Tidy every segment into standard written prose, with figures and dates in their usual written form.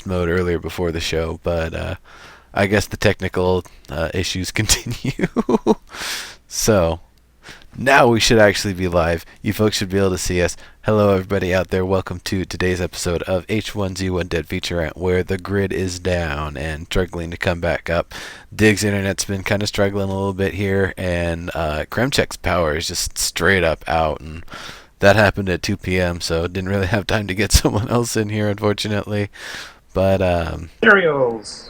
test mode earlier before the show, but I guess the technical issues continue. So now we should actually be live. You folks should be able to see us. Hello, everybody out there. Welcome to today's episode of H1Z1 Dead Feature Rant, where the grid is down and struggling to come back up. Dygz internet's been kind of struggling a little bit here, and Kremchek's power is just straight up out, and that happened at 2 p.m., so didn't really have time to get someone else in here, unfortunately. But Cereals.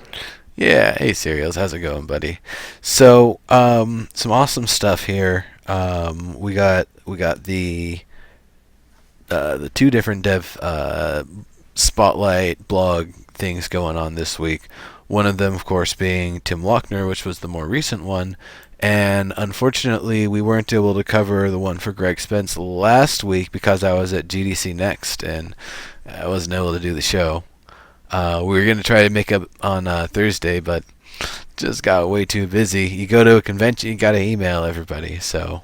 yeah, hey Cereals, how's it going, buddy? So some awesome stuff here. We got the two different dev spotlight blog things going on this week. One of them, of course, being Tim Lochner, which was the more recent one. And unfortunately, we weren't able to cover the one for Greg Spence last week because I was at GDC Next and I wasn't able to do the show. We were going to try to make up on Thursday, but just got way too busy. You go to a convention, you got to email everybody. So,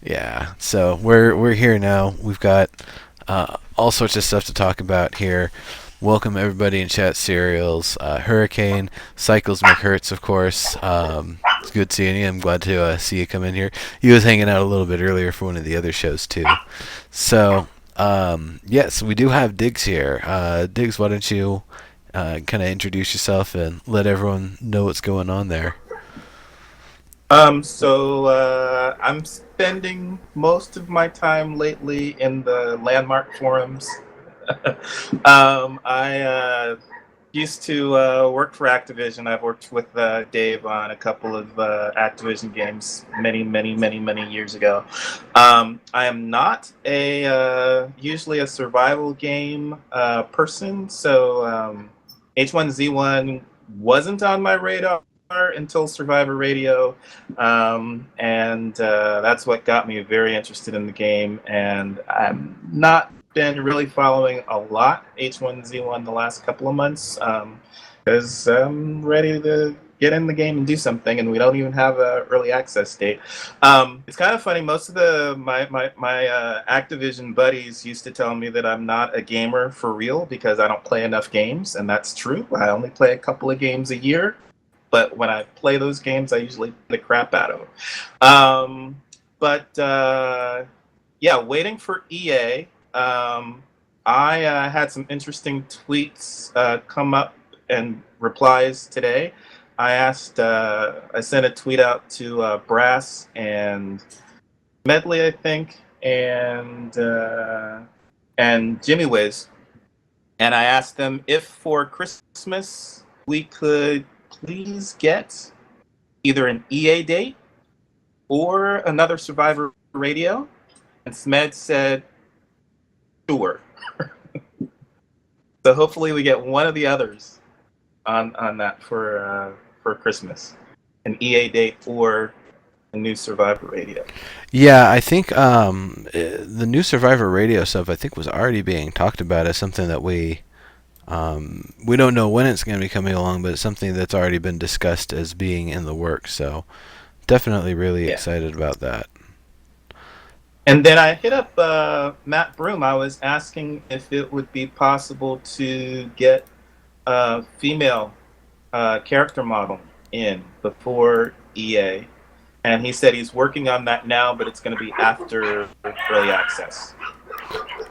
yeah. So we're here now. We've got all sorts of stuff to talk about here. Welcome everybody in chat. Cereals, Hurricane, Cycles McHurts, of course. It's good seeing you. I'm glad to see you come in here. He was hanging out a little bit earlier for one of the other shows too. So yes, we do have Dygz here. Dygz, why don't you kind of introduce yourself and let everyone know what's going on there? I'm spending most of my time lately in the landmark forums. I used to work for Activision. I've worked with Dave on a couple of Activision games many years ago. I am not usually a survival game person, so H1Z1 wasn't on my radar until Survivor Radio, and that's what got me very interested in the game. And I'm not been really following a lot H1Z1 the last couple of months because I'm ready to get in the game and do something, and we don't even have a early access date. It's kind of funny. Most of my Activision buddies used to tell me that I'm not a gamer for real because I don't play enough games, and that's true. I only play a couple of games a year, but when I play those games, I usually play the crap out of them. Yeah, waiting for EA. I had some interesting tweets come up and replies today. I sent a tweet out to Brass and Medley, I think, and Jimmy Wiz, and I asked them if for Christmas we could please get either an EA date or another Survivor Radio, and Smed said sure. So hopefully we get one of the others on that for Christmas, an EA date or a new Survivor Radio. Yeah, I think the new Survivor Radio stuff I think was already being talked about as something that we don't know when it's going to be coming along, but it's something that's already been discussed as being in the works. So definitely really excited about that. And then I hit up Matt Broom. I was asking if it would be possible to get a female character model in before EA. And he said he's working on that now, but it's going to be after early access.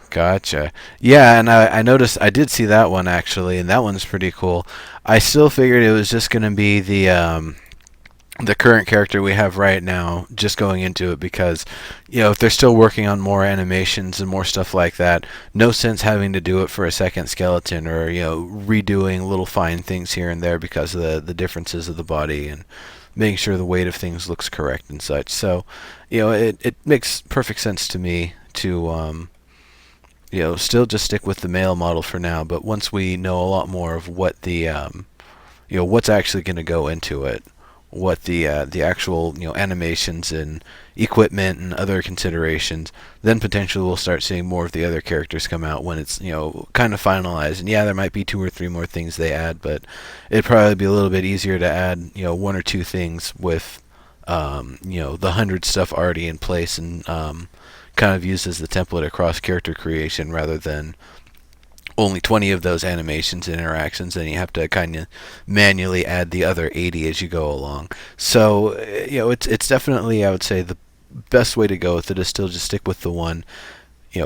Gotcha. Yeah, and I noticed, I did see that one actually, and that one's pretty cool. I still figured it was just going to be the current character we have right now, just going into it, because if they're still working on more animations and more stuff like that, no sense having to do it for a second skeleton or redoing little fine things here and there because of the differences of the body and making sure the weight of things looks correct and such. So it makes perfect sense to me to still just stick with the male model for now, but once we know a lot more of what the what's actually going to go into it, what the actual animations and equipment and other considerations, then potentially we'll start seeing more of the other characters come out when it's kind of finalized. And yeah, there might be 2 or 3 more things they add, but it'd probably be a little bit easier to add 1 or 2 things with the 100 stuff already in place and kind of used as the template across character creation rather than only 20 of those animations and interactions, and you have to kind of manually add the other 80 as you go along. So, it's definitely, I would say, the best way to go with it is still just stick with the one.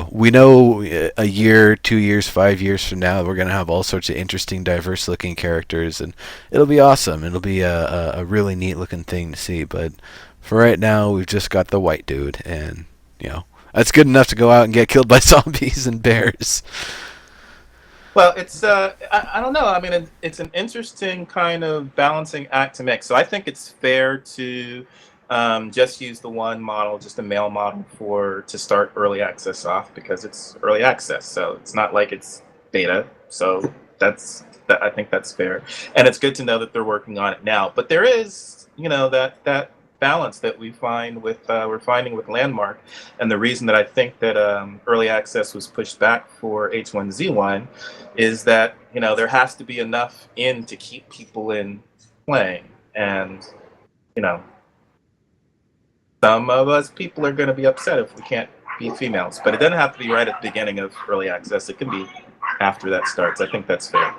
We know a year, 2 years, 5 years from now, we're going to have all sorts of interesting, diverse-looking characters, and it'll be awesome. It'll be a really neat-looking thing to see. But for right now, we've just got the white dude, and that's good enough to go out and get killed by zombies and bears. Well, it's I don't know. I mean, it's an interesting kind of balancing act to mix. So I think it's fair to just use the one model, just a male model to start early access off, because it's early access. So it's not like it's beta. So I think that's fair, and it's good to know that they're working on it now. But there is, that balance that we're finding with Landmark, and the reason that I think that early access was pushed back for H1Z1 is that there has to be enough in to keep people in playing, and some of us people are going to be upset if we can't be females, but it doesn't have to be right at the beginning of early access. It can be after that starts. I think that's fair.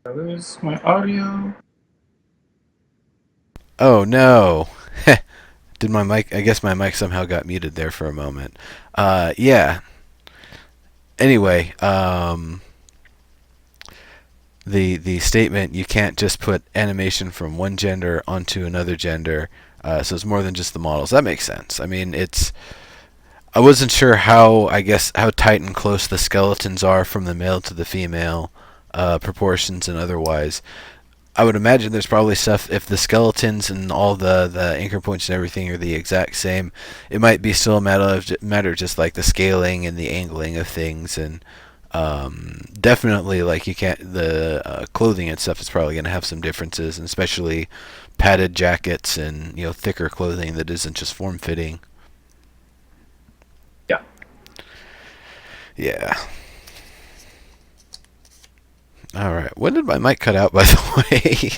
I lose my audio. Oh no. Did my mic? I guess my mic somehow got muted there for a moment. Yeah. Anyway, the statement, you can't just put animation from one gender onto another gender, so it's more than just the models. That makes sense. I mean, I wasn't sure how tight and close the skeletons are from the male to the female, proportions and otherwise. I would imagine there's probably stuff, if the skeletons and all the anchor points and everything are the exact same, it might be still a matter of just like the scaling and the angling of things, and definitely like you can't, the clothing and stuff is probably going to have some differences, and especially padded jackets and thicker clothing that isn't just form fitting. Yeah. Yeah. All right. When did my mic cut out, by the way?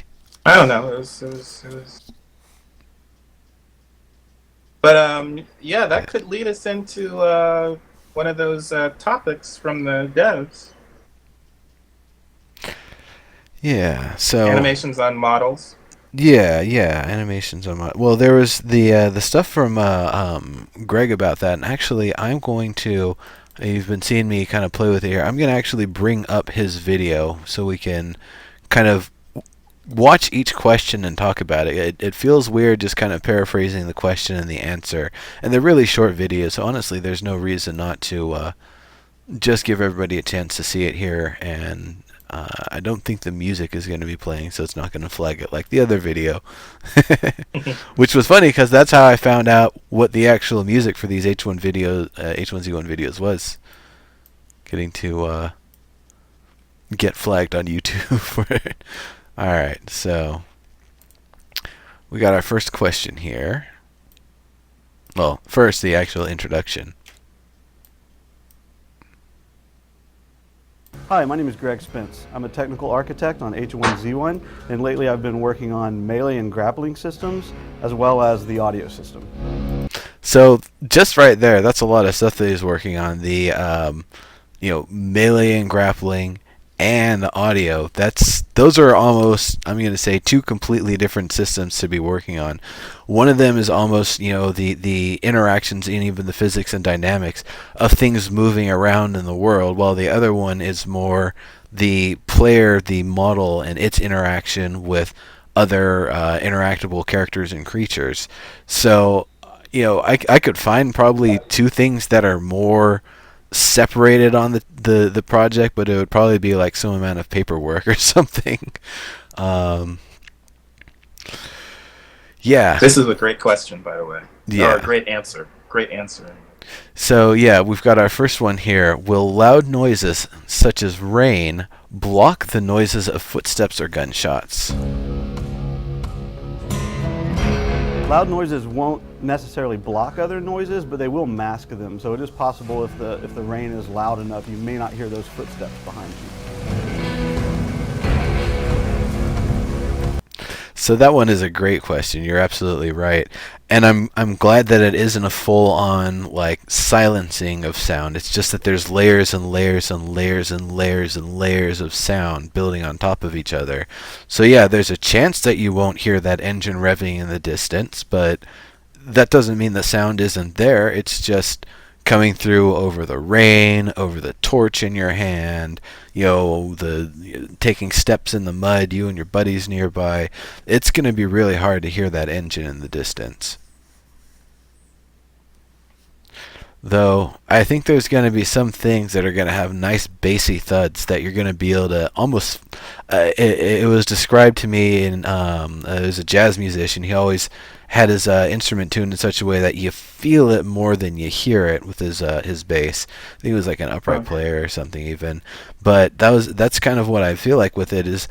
I don't know. It was. But yeah, that could lead us into one of those topics from the devs. Yeah. So Animations on models. yeah, animations on my. Well, there was the stuff from Greg about that, and actually, I'm going to. You've been seeing me kind of play with it here. I'm going to actually bring up his video so we can kind of watch each question and talk about it. It feels weird just kind of paraphrasing the question and the answer, and they're really short videos. So honestly, there's no reason not to just give everybody a chance to see it here. And I don't think the music is going to be playing, so it's not going to flag it like the other video. Which was funny because that's how I found out what the actual music for these H1Z1 videos was. Getting to get flagged on YouTube for it. All right, so we got our first question here. Well, first the actual introduction. Hi, my name is Greg Spence. I'm a technical architect on H1Z1, and lately I've been working on melee and grappling systems, as well as the audio system. So just right there, that's a lot of stuff that he's working on. The melee and grappling, and the audio. Those are almost, I'm going to say, two completely different systems to be working on. One of them is almost, the interactions and even the physics and dynamics of things moving around in the world, while the other one is more the player, the model, and its interaction with other interactable characters and creatures. So, I could find probably two things that are more separated on the project, but it would probably be like some amount of paperwork or something. Yeah. This is a great question, by the way. Yeah. Or a great answer. Great answer. So yeah, we've got our first one here. Will loud noises such as rain block the noises of footsteps or gunshots? Loud noises won't necessarily block other noises, but they will mask them. So it is possible if the rain is loud enough, you may not hear those footsteps behind you. So that one is a great question. You're absolutely right. And I'm glad that it isn't a full-on like silencing of sound. It's just that there's layers and layers and layers and layers and layers of sound building on top of each other. So yeah, there's a chance that you won't hear that engine revving in the distance, but that doesn't mean the sound isn't there. It's just coming through over the rain, over the torch in your hand, taking steps in the mud, you and your buddies nearby. It's going to be really hard to hear that engine in the distance. Though, I think there's going to be some things that are going to have nice bassy thuds that you're going to be able to almost... it was described to me in... as a jazz musician, he always had his instrument tuned in such a way that you feel it more than you hear it with his bass. I think it was like an upright player or something even. But that's kind of what I feel like with it is...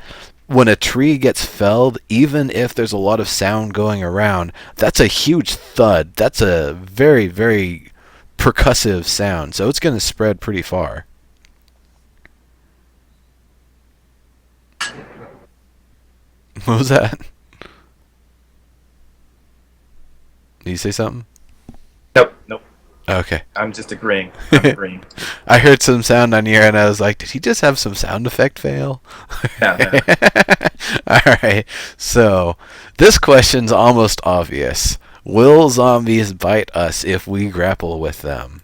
When a tree gets felled, even if there's a lot of sound going around, that's a huge thud. That's a very, very percussive sound, so it's going to spread pretty far. What was that? Did you say something? Nope. Okay. I'm just agreeing. I'm agreeing. I heard some sound on here, and I was like, did he just have some sound effect fail? Yeah. Alright, so this question's almost obvious. Will zombies bite us if we grapple with them?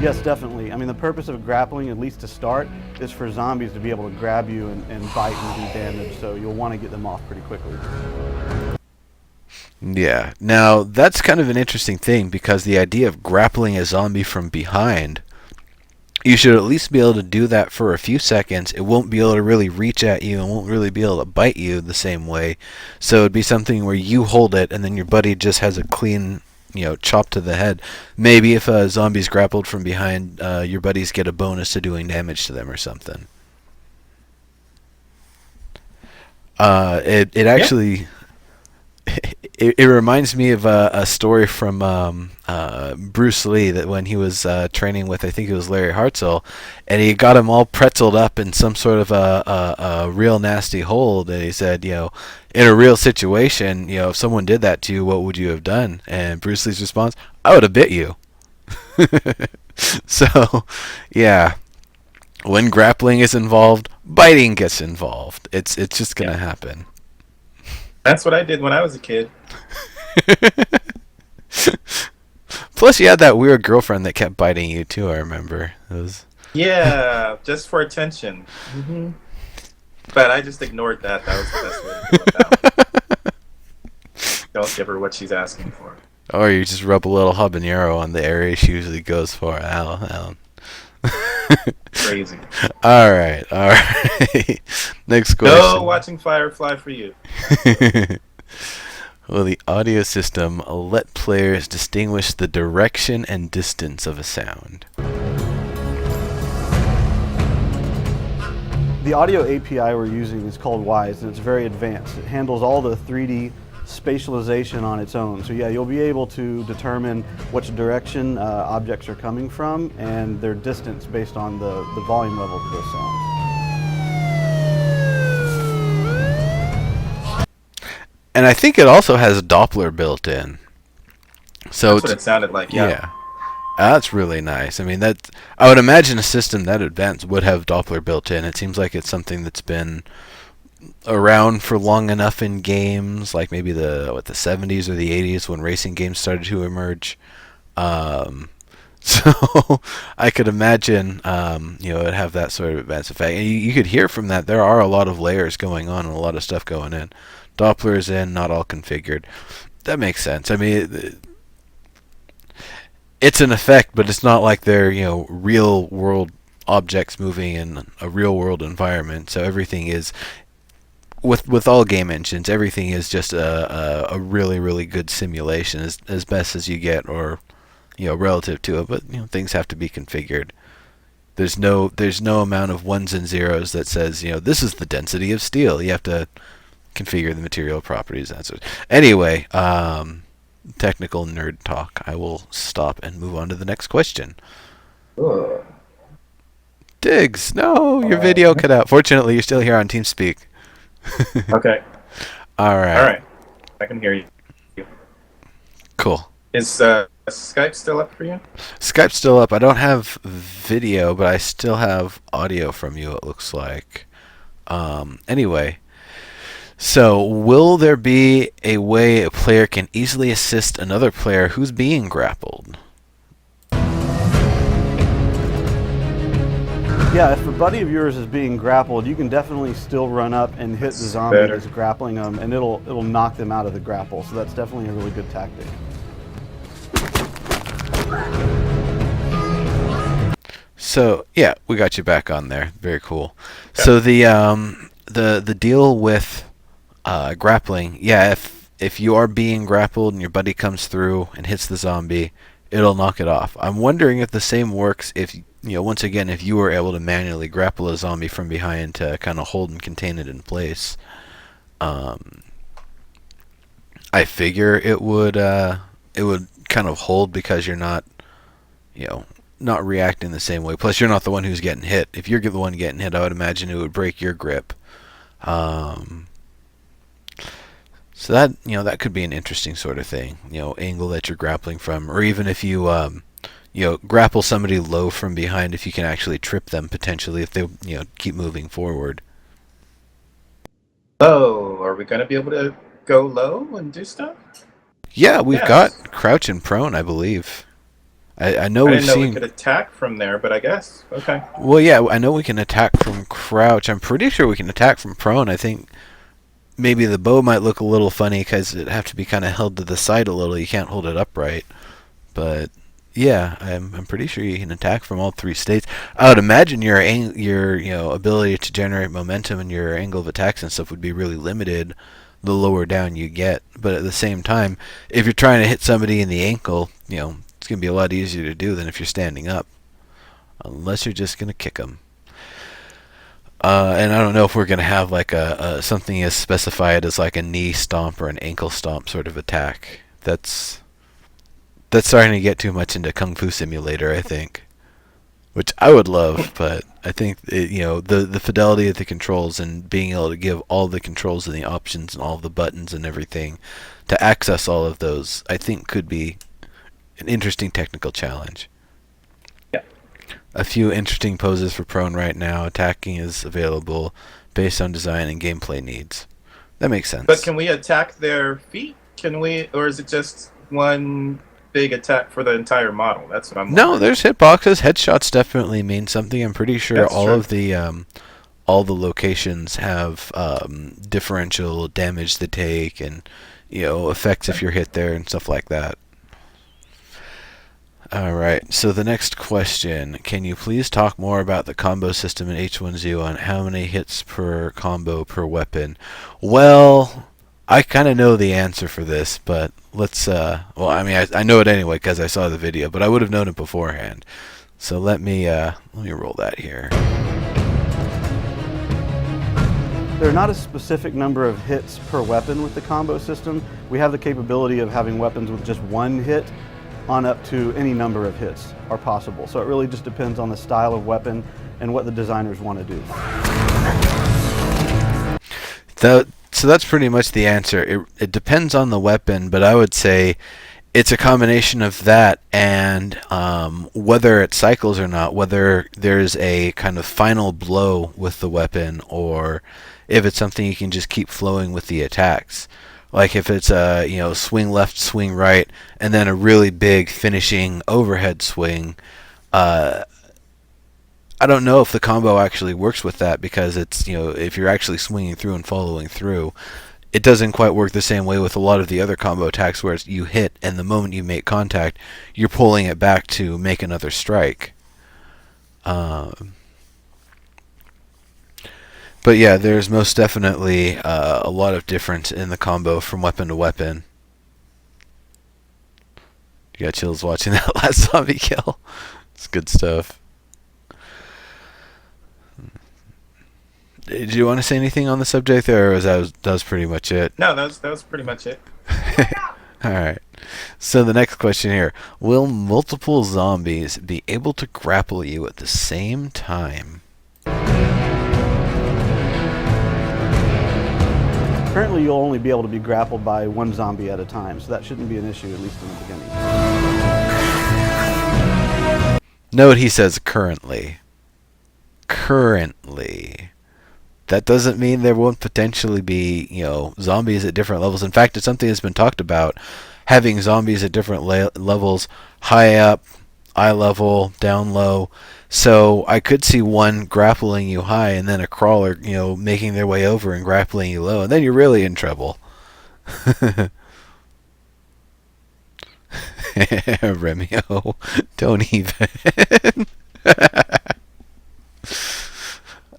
Yes, definitely. I mean, the purpose of grappling, at least to start, is for zombies to be able to grab you and bite and do damage, so you'll want to get them off pretty quickly. Yeah. Now, that's kind of an interesting thing, because the idea of grappling a zombie from behind, you should at least be able to do that for a few seconds. It won't be able to really reach at you and won't really be able to bite you the same way. So it'd be something where you hold it and then your buddy just has a clean, chop to the head. Maybe if a zombie's grappled from behind, your buddies get a bonus to doing damage to them or something. It actually... It reminds me of a story from Bruce Lee, that when he was training with, I think it was Larry Hartzell, and he got him all pretzeled up in some sort of a real nasty hold, and he said, in a real situation, if someone did that to you, what would you have done? And Bruce Lee's response, I would have bit you. So, yeah, when grappling is involved, biting gets involved. It's just going to happen. That's what I did when I was a kid. Plus, you had that weird girlfriend that kept biting you too. I remember. Yeah, just for attention. Mm-hmm. But I just ignored that. That was the best way to do it. Don't give her what she's asking for. Or you just rub a little habanero on the area she usually goes for. Ow. Crazy. All right. Next question. No watching Firefly for you. Will the audio system let players distinguish the direction and distance of a sound? The audio API we're using is called WISE, and it's very advanced. It handles all the 3D spatialization on its own. So yeah, you'll be able to determine which direction objects are coming from and their distance based on the volume level of those sounds. And I think it also has Doppler built in. So that's what it sounded like, yeah. That's really nice. I mean, that I would imagine a system that advanced would have Doppler built in. It seems like it's something that's been around for long enough in games, like maybe the 70s or the 80s when racing games started to emerge. Um, so I could imagine, it'd have that sort of advanced effect. And you could hear from that there are a lot of layers going on and a lot of stuff going in. Doppler's in, not all configured. That makes sense. I mean, it's an effect, but it's not like they're real world objects moving in a real world environment. So everything is with all game engines, everything is just a really really good simulation as best as you get, or relative to it. But things have to be configured. There's no amount of ones and zeros that says this is the density of steel. You have to configure the material properties. Anyway. Technical nerd talk. I will stop and move on to the next question. Ugh. Dygz, no, your video cut out. Fortunately, you're still here on TeamSpeak. Okay. All right. I can hear you. Cool. Is Skype still up for you? Skype's still up. I don't have video, but I still have audio from you, it looks like. Anyway. So, will there be a way a player can easily assist another player who's being grappled? Yeah, if a buddy of yours is being grappled, you can definitely still run up and hit the zombie that's grappling them, and it'll knock them out of the grapple. So that's definitely a really good tactic. So, yeah, we got you back on there. Very cool. Yeah. So the deal with grappling, yeah, if you are being grappled and your buddy comes through and hits the zombie, it'll knock it off. I'm wondering if the same works if once again, if you were able to manually grapple a zombie from behind to kind of hold and contain it in place. I figure it would kind of hold because you're not not reacting the same way. Plus, you're not the one who's getting hit. If you're the one getting hit, I would imagine it would break your grip. So that that could be an interesting sort of thing, angle that you're grappling from, or even if you grapple somebody low from behind, if you can actually trip them potentially if they keep moving forward. Oh, are we gonna be able to go low and do stuff? Yeah, we've got crouch and prone, I believe. I know I didn't know we could attack from there, but I guess okay. Well, yeah, I know we can attack from crouch. I'm pretty sure we can attack from prone. I think. Maybe the bow might look a little funny because it'd have to be kind of held to the side a little. You can't hold it upright. But yeah, I'm pretty sure you can attack from all three states. I would imagine your ability to generate momentum and your angle of attacks and stuff would be really limited the lower down you get. But at the same time, if you're trying to hit somebody in the ankle, it's gonna be a lot easier to do than if you're standing up, unless you're just gonna kick them. And I don't know if we're going to have like a something as specified as like a knee stomp or an ankle stomp sort of attack. That's starting to get too much into Kung Fu Simulator, I think. Which I would love, but I think the fidelity of the controls and being able to give all the controls and the options and all the buttons and everything to access all of those, I think could be an interesting technical challenge. A few interesting poses for prone right now. Attacking is available based on design and gameplay needs. That makes sense. But can we attack their feet? Can we, or is it just one big attack for the entire model? That's what I'm wondering. No, there's hitboxes. Headshots definitely mean something. I'm pretty sure That's true. of all the locations have differential damage they take and effects if you're hit there and stuff like that. Alright, so the next question. Can you please talk more about the combo system in H1Z1? How many hits per combo per weapon? Well, I kind of know the answer for this, but let's, I know it anyway because I saw the video, but I would have known it beforehand. So let me roll that here. There are not a specific number of hits per weapon with the combo system. We have the capability of having weapons with just one hit on up to any number of hits are possible. So it really just depends on the style of weapon and what the designers want to do. So that's pretty much the answer. It depends on the weapon, but I would say it's a combination of that and whether it cycles or not, whether there's a kind of final blow with the weapon, or if it's something you can just keep flowing with the attacks. Like if it's a swing left, swing right, and then a really big finishing overhead swing. I don't know if the combo actually works with that, because it's if you're actually swinging through and following through, it doesn't quite work the same way with a lot of the other combo attacks where you hit and the moment you make contact, you're pulling it back to make another strike. But yeah, there's most definitely a lot of difference in the combo from weapon to weapon. You got chills watching that last zombie kill. It's good stuff. Did you want to say anything on the subject there, or that was pretty much it? No, that was pretty much it. All right. So the next question here: will multiple zombies be able to grapple you at the same time? Currently, you'll only be able to be grappled by one zombie at a time, so that shouldn't be an issue, at least in the beginning. Note he says currently. Currently. That doesn't mean there won't potentially be, zombies at different levels. In fact, it's something that's been talked about, having zombies at different levels, high up, eye level, down low. So I could see one grappling you high and then a crawler, making their way over and grappling you low, and then you're really in trouble. Remio, don't even.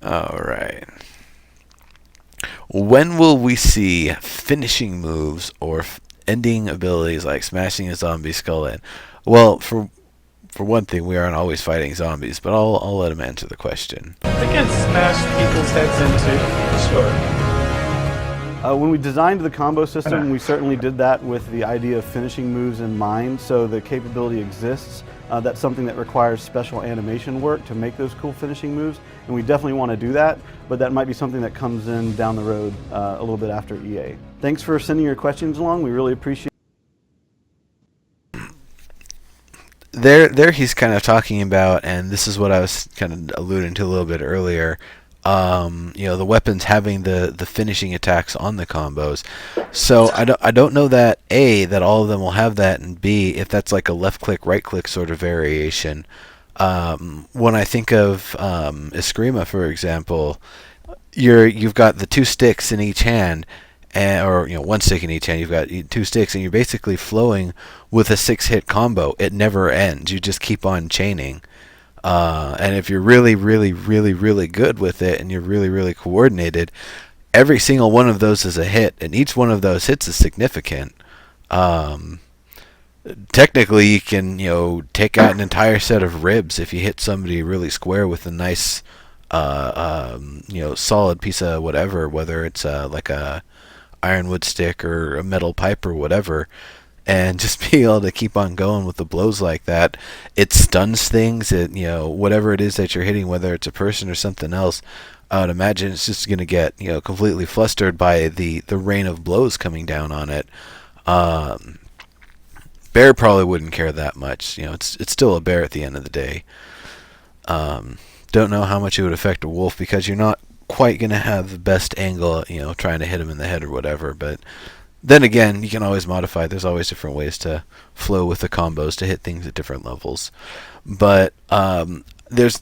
All right. When will we see finishing moves or ending abilities like smashing a zombie skull in? Well, for one thing, we aren't always fighting zombies, but I'll let him answer the question. They can smash people's heads into, sure. When we designed the combo system, we certainly did that with the idea of finishing moves in mind, so the capability exists. That's something that requires special animation work to make those cool finishing moves, and we definitely want to do that, but that might be something that comes in down the road a little bit after EA. Thanks for sending your questions along. We really appreciate it. There he's kind of talking about, and this is what I was kind of alluding to a little bit earlier, the weapons having the finishing attacks on the combos. So I don't know that that all of them will have that, and B, if that's like a left click right click sort of variation. When I think of Eskrima, for example, you've got the two sticks in each hand, or one stick in each hand. You've got two sticks, and you're basically flowing with a 6-hit combo. It never ends. You just keep on chaining. And if you're really, really, really, really good with it, and you're really, really coordinated, every single one of those is a hit, and each one of those hits is significant. Technically, you can take out an entire set of ribs if you hit somebody really square with a nice, solid piece of whatever, whether it's like a ironwood stick or a metal pipe or whatever. And just be able to keep on going with the blows like that. It stuns things. It whatever it is that you're hitting, whether it's a person or something else, I would imagine it's just going to get completely flustered by the rain of blows coming down on it. Bear probably wouldn't care that much. It's still a bear at the end of the day. Don't know how much it would affect a wolf, because you're not quite going to have the best angle, trying to hit him in the head or whatever. But then again, you can always modify. There's always different ways to flow with the combos to hit things at different levels. But there's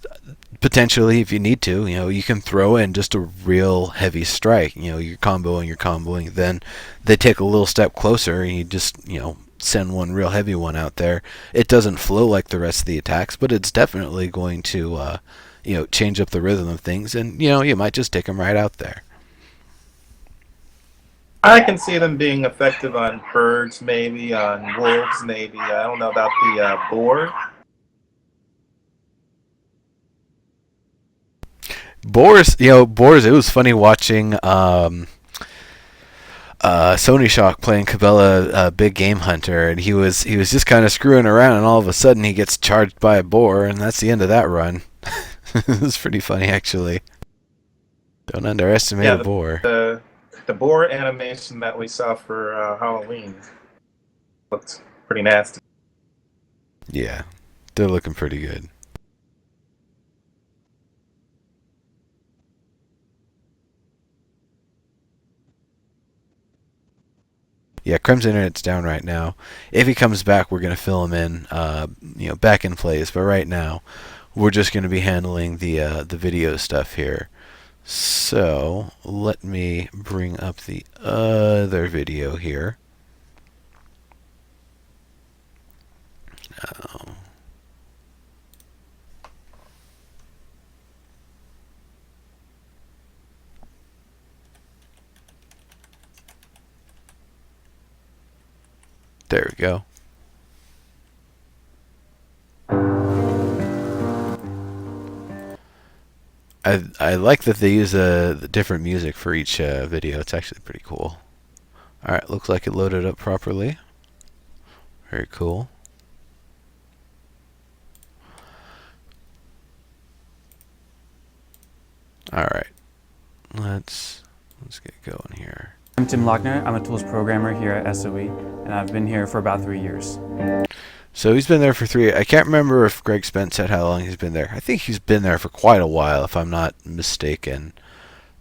potentially, if you need to, you can throw in just a real heavy strike. You're comboing, then they take a little step closer, and you just, send one real heavy one out there. It doesn't flow like the rest of the attacks, but it's definitely going to, change up the rhythm of things, and, you might just take them right out there. I can see them being effective on birds, maybe, on wolves, maybe. I don't know about the boar. Boars, it was funny watching Sony Shock playing Cabela, Big Game Hunter, and he was just kind of screwing around, and all of a sudden he gets charged by a boar, and that's the end of that run. It was pretty funny, actually. Don't underestimate a boar. The boar animation that we saw for Halloween looked pretty nasty. Yeah, they're looking pretty good. Yeah, Krem's internet's down right now. If he comes back, we're gonna fill him in, back in place. But right now, we're just gonna be handling the video stuff here. So let me bring up the other video here. Oh. There we go. I like that they use the different music for each video. It's actually pretty cool. Alright, looks like it loaded up properly. Very cool. Alright, let's get going here. I'm Tim Lochner. I'm a tools programmer here at SOE, and I've been here for about 3 years. So he's been there for 3. I can't remember if Greg Spence said how long he's been there. I think he's been there for quite a while, if I'm not mistaken.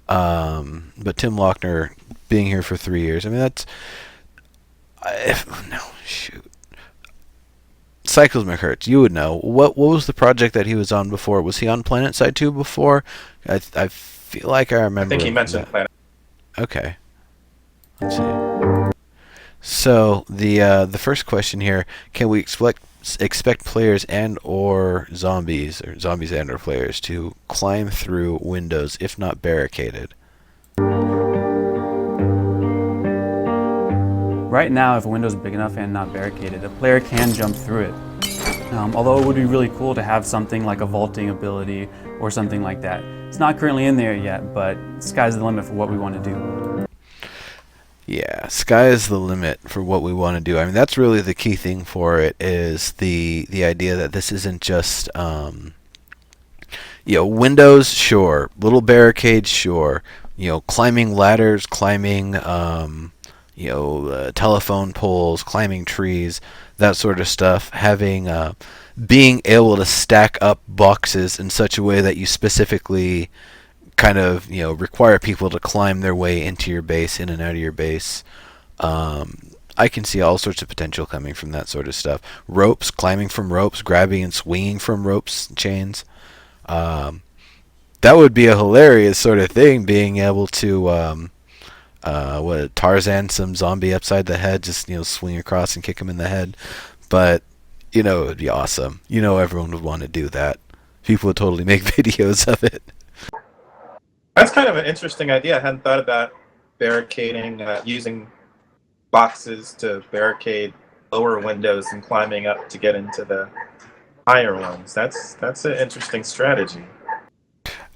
But Tim Lochner being here for 3 years, I mean that's. No, shoot. Cycles McHurts, you would know. What was the project that he was on before? Was he on PlanetSide 2 before? I feel like I remember. I think he mentioned Planet. Okay. Let's see. So the first question here: can we expect players and or zombies and or players to climb through windows if not barricaded? Right now, if a window is big enough and not barricaded, a player can jump through it. Although it would be really cool to have something like a vaulting ability or something like that. It's not currently in there yet, but sky's the limit for what we want to do. Yeah, sky is the limit for what we want to do. I mean, that's really the key thing for it, is the idea that this isn't just windows, sure, little barricades, sure, climbing ladders, climbing telephone poles, climbing trees, that sort of stuff. Having being able to stack up boxes in such a way that you specifically kind of require people to climb their way into your base, in and out of your base. I can see all sorts of potential coming from that sort of stuff. Ropes, climbing from ropes, grabbing and swinging from ropes, chains. That would be a hilarious sort of thing, being able to Tarzan some zombie upside the head, just swing across and kick him in the head. But it would be awesome. Everyone would want to do that. People would totally make videos of it. That's kind of an interesting idea. I hadn't thought about barricading, using boxes to barricade lower windows and climbing up to get into the higher ones. That's an interesting strategy.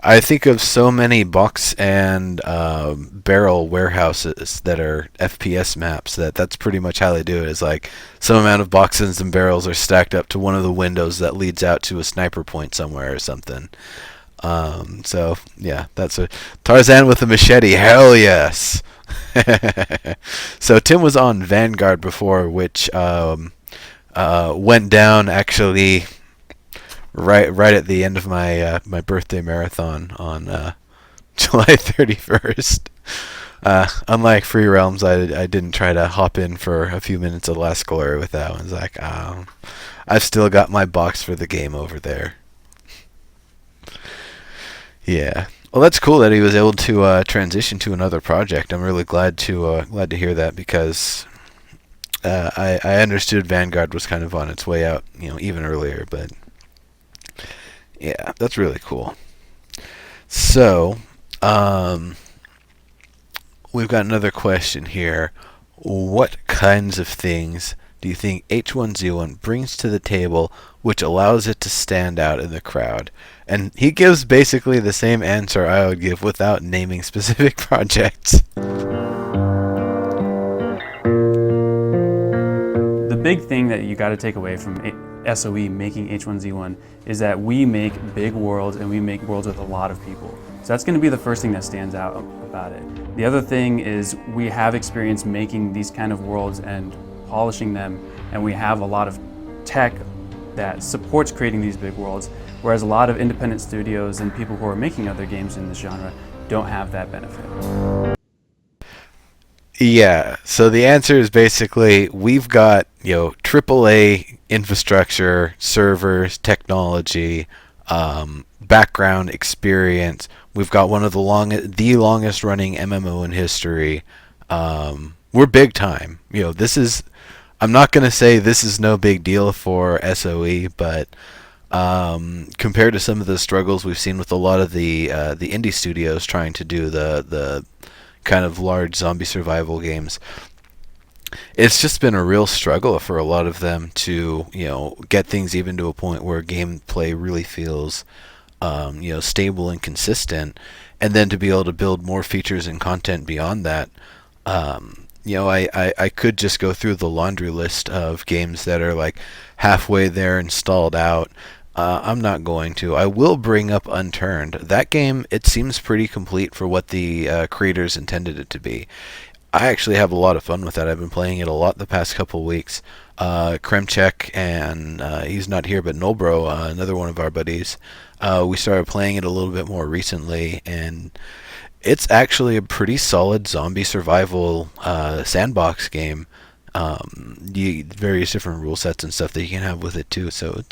I think of so many box and barrel warehouses that are FPS maps that's pretty much how they do it. Is like some amount of boxes and barrels are stacked up to one of the windows that leads out to a sniper point somewhere or something. So yeah, that's a Tarzan with a machete. Hell yes. So Tim was on Vanguard before, which went down actually right at the end of my my birthday marathon on July 31st. Unlike Free Realms, I didn't try to hop in for a few minutes of Last Glory with that one. It's like, I've still got my box for the game over there. Yeah. Well, that's cool that he was able to transition to another project. I'm really glad to hear that, because I understood Vanguard was kind of on its way out, even earlier. But yeah, that's really cool. So, we've got another question here. What kinds of things do you think H1Z1 brings to the table which allows it to stand out in the crowd? And he gives basically the same answer I would give without naming specific projects. The big thing that you got to take away from SOE making H1Z1 is that we make big worlds, and we make worlds with a lot of people. So that's going to be the first thing that stands out about it. The other thing is we have experience making these kind of worlds and polishing them, and we have a lot of tech that supports creating these big worlds, whereas a lot of independent studios and people who are making other games in this genre don't have that benefit. Yeah, so the answer is basically we've got, AAA infrastructure, servers, technology, background experience. We've got one of the longest running MMO in history. We're big time. I'm not going to say this is no big deal for SOE, but compared to some of the struggles we've seen with a lot of the indie studios trying to do the kind of large zombie survival games, it's just been a real struggle for a lot of them to get things even to a point where gameplay really feels stable and consistent, and then to be able to build more features and content beyond that. I could just go through the laundry list of games that are like halfway there and stalled out. I'm not going to. I will bring up Unturned. That game, it seems pretty complete for what the creators intended it to be. I actually have a lot of fun with that. I've been playing it a lot the past couple weeks. Kremchek and he's not here, but Nolbro, another one of our buddies, we started playing it a little bit more recently, and it's actually a pretty solid zombie survival sandbox game. Various different rule sets and stuff that you can have with it too. So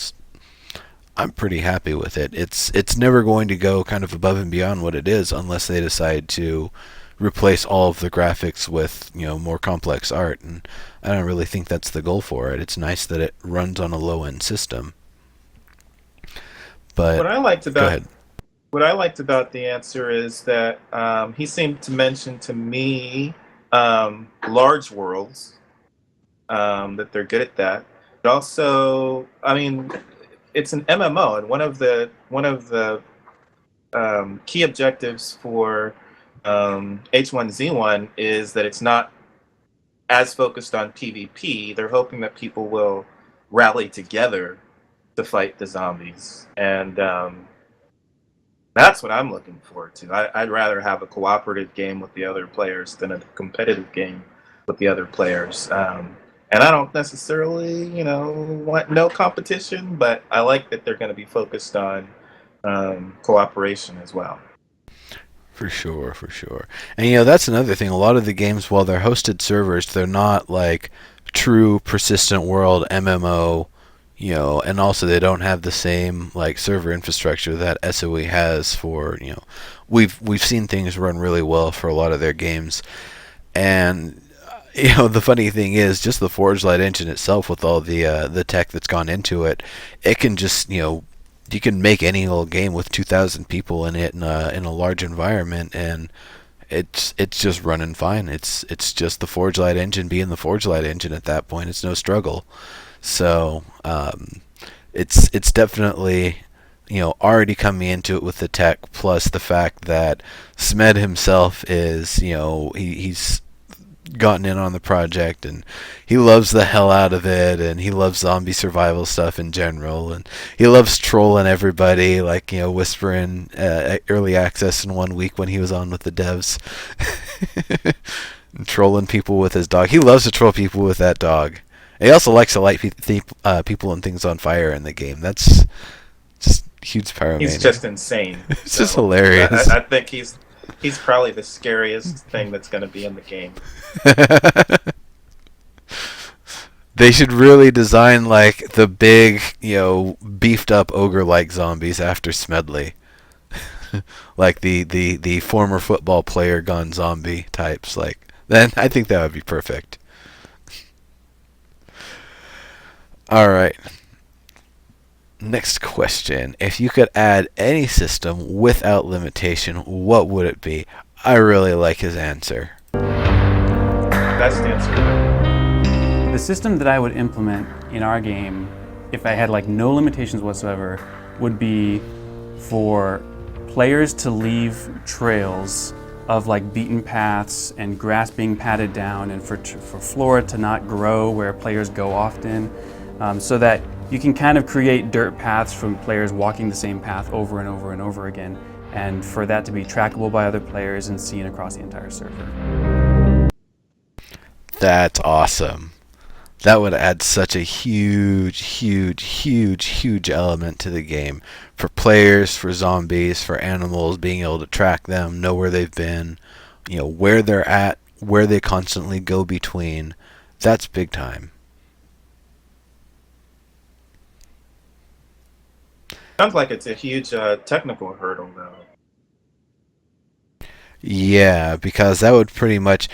I'm pretty happy with it. It's never going to go kind of above and beyond what it is unless they decide to replace all of the graphics with more complex art, and I don't really think that's the goal for it. It's nice that it runs on a low-end system. But What I liked go about ahead. what I liked about the answer is that he seemed to mention to me large worlds, that they're good at that. But also, I mean, it's an MMO, and one of the key objectives for H1Z1 is that it's not as focused on PvP. They're hoping that people will rally together to fight the zombies, and that's what I'm looking forward to. I'd rather have a cooperative game with the other players than a competitive game with the other players. And I don't necessarily, want no competition, but I like that they're going to be focused on cooperation as well. For sure. And that's another thing. A lot of the games, while they're hosted servers, they're not like true persistent world MMO, and also they don't have the same like server infrastructure that SOE has for, we've seen things run really well for a lot of their games. And the funny thing is, just the Forge Light engine itself, with all the tech that's gone into it, it can just you can make any old game with 2,000 people in it in a large environment, and it's just running fine. It's just the Forge Light engine being the Forge Light engine at that point. It's no struggle. So it's definitely already coming into it with the tech, plus the fact that Smed himself is he's gotten in on the project, and he loves the hell out of it, and he loves zombie survival stuff in general, and he loves trolling everybody, like whispering early access in 1 week when he was on with the devs. And trolling people with his dog. He loves to troll people with that dog. He also likes to light people and things on fire in the game. That's just huge power. He's just insane. It's just hilarious. I think he's probably the scariest thing that's going to be in the game. They should really design like the big, beefed up ogre-like zombies after Smedley. Like the former football player gone zombie types. Then I think that would be perfect. All right. Next question. If you could add any system without limitation, what would it be? I really like his answer. Best answer. The system that I would implement in our game, if I had no limitations whatsoever, would be for players to leave trails of beaten paths and grass being patted down, and for flora to not grow where players go often, so that you can kind of create dirt paths from players walking the same path over and over and over again, and for that to be trackable by other players and seen across the entire server. That's awesome. That would add such a huge element to the game for players, for zombies, for animals, being able to track them, know where they've been, where they're at, where they constantly go between. That's big time. Sounds like it's a huge technical hurdle, though. Yeah, because that would pretty much.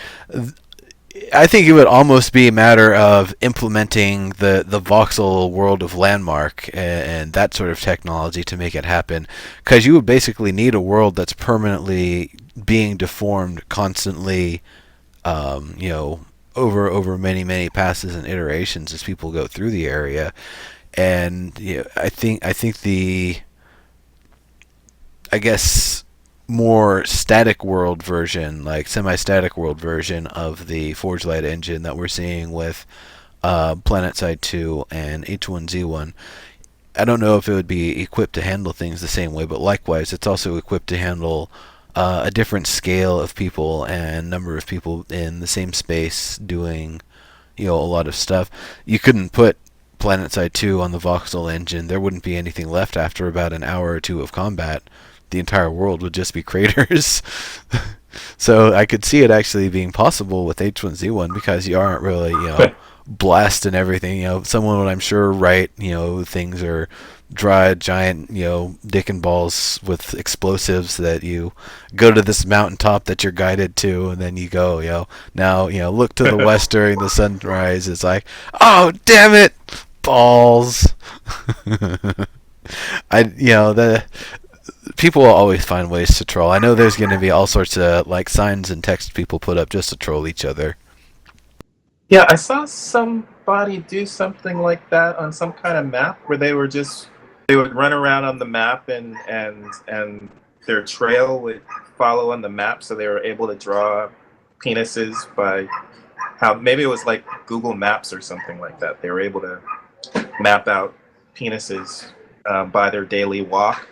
I think it would almost be a matter of implementing the voxel world of Landmark and that sort of technology to make it happen. Because you would basically need a world that's permanently being deformed constantly, over many passes and iterations as people go through the area. And I think I guess more static world version, like semi-static world version of the Forge Light engine that we're seeing with PlanetSide 2 and H1Z1. I don't know if it would be equipped to handle things the same way, but likewise, it's also equipped to handle a different scale of people and number of people in the same space doing, a lot of stuff. You couldn't put PlanetSide 2 on the voxel engine. There wouldn't be anything left after about an hour or two of combat. The entire world would just be craters. So I could see it actually being possible with H1Z1 because you aren't really, blasting everything. Someone would, I'm sure, write, things are dry, giant, dick and balls with explosives that you go to this mountaintop that you're guided to, and then you go, now, look to the west during the sunrise. It's like, oh, damn it, balls. The people will always find ways to troll. I know there's going to be all sorts of signs and text people put up just to troll each other. Yeah, I saw somebody do something like that on some kind of map where they would run around on the map and their trail would follow on the map, so they were able to draw penises by maybe it was like Google Maps or something like that. They were able to map out penises by their daily walk.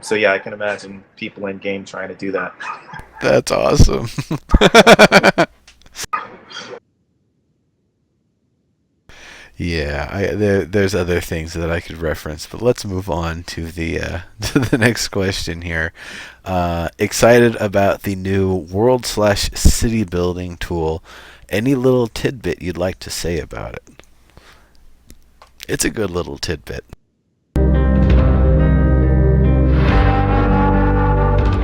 So yeah, I can imagine people in game trying to do that. That's awesome. Yeah, there's other things that I could reference, but let's move on to the to the next question here. Excited about the new world/city building tool. Any little tidbit you'd like to say about it? It's a good little tidbit.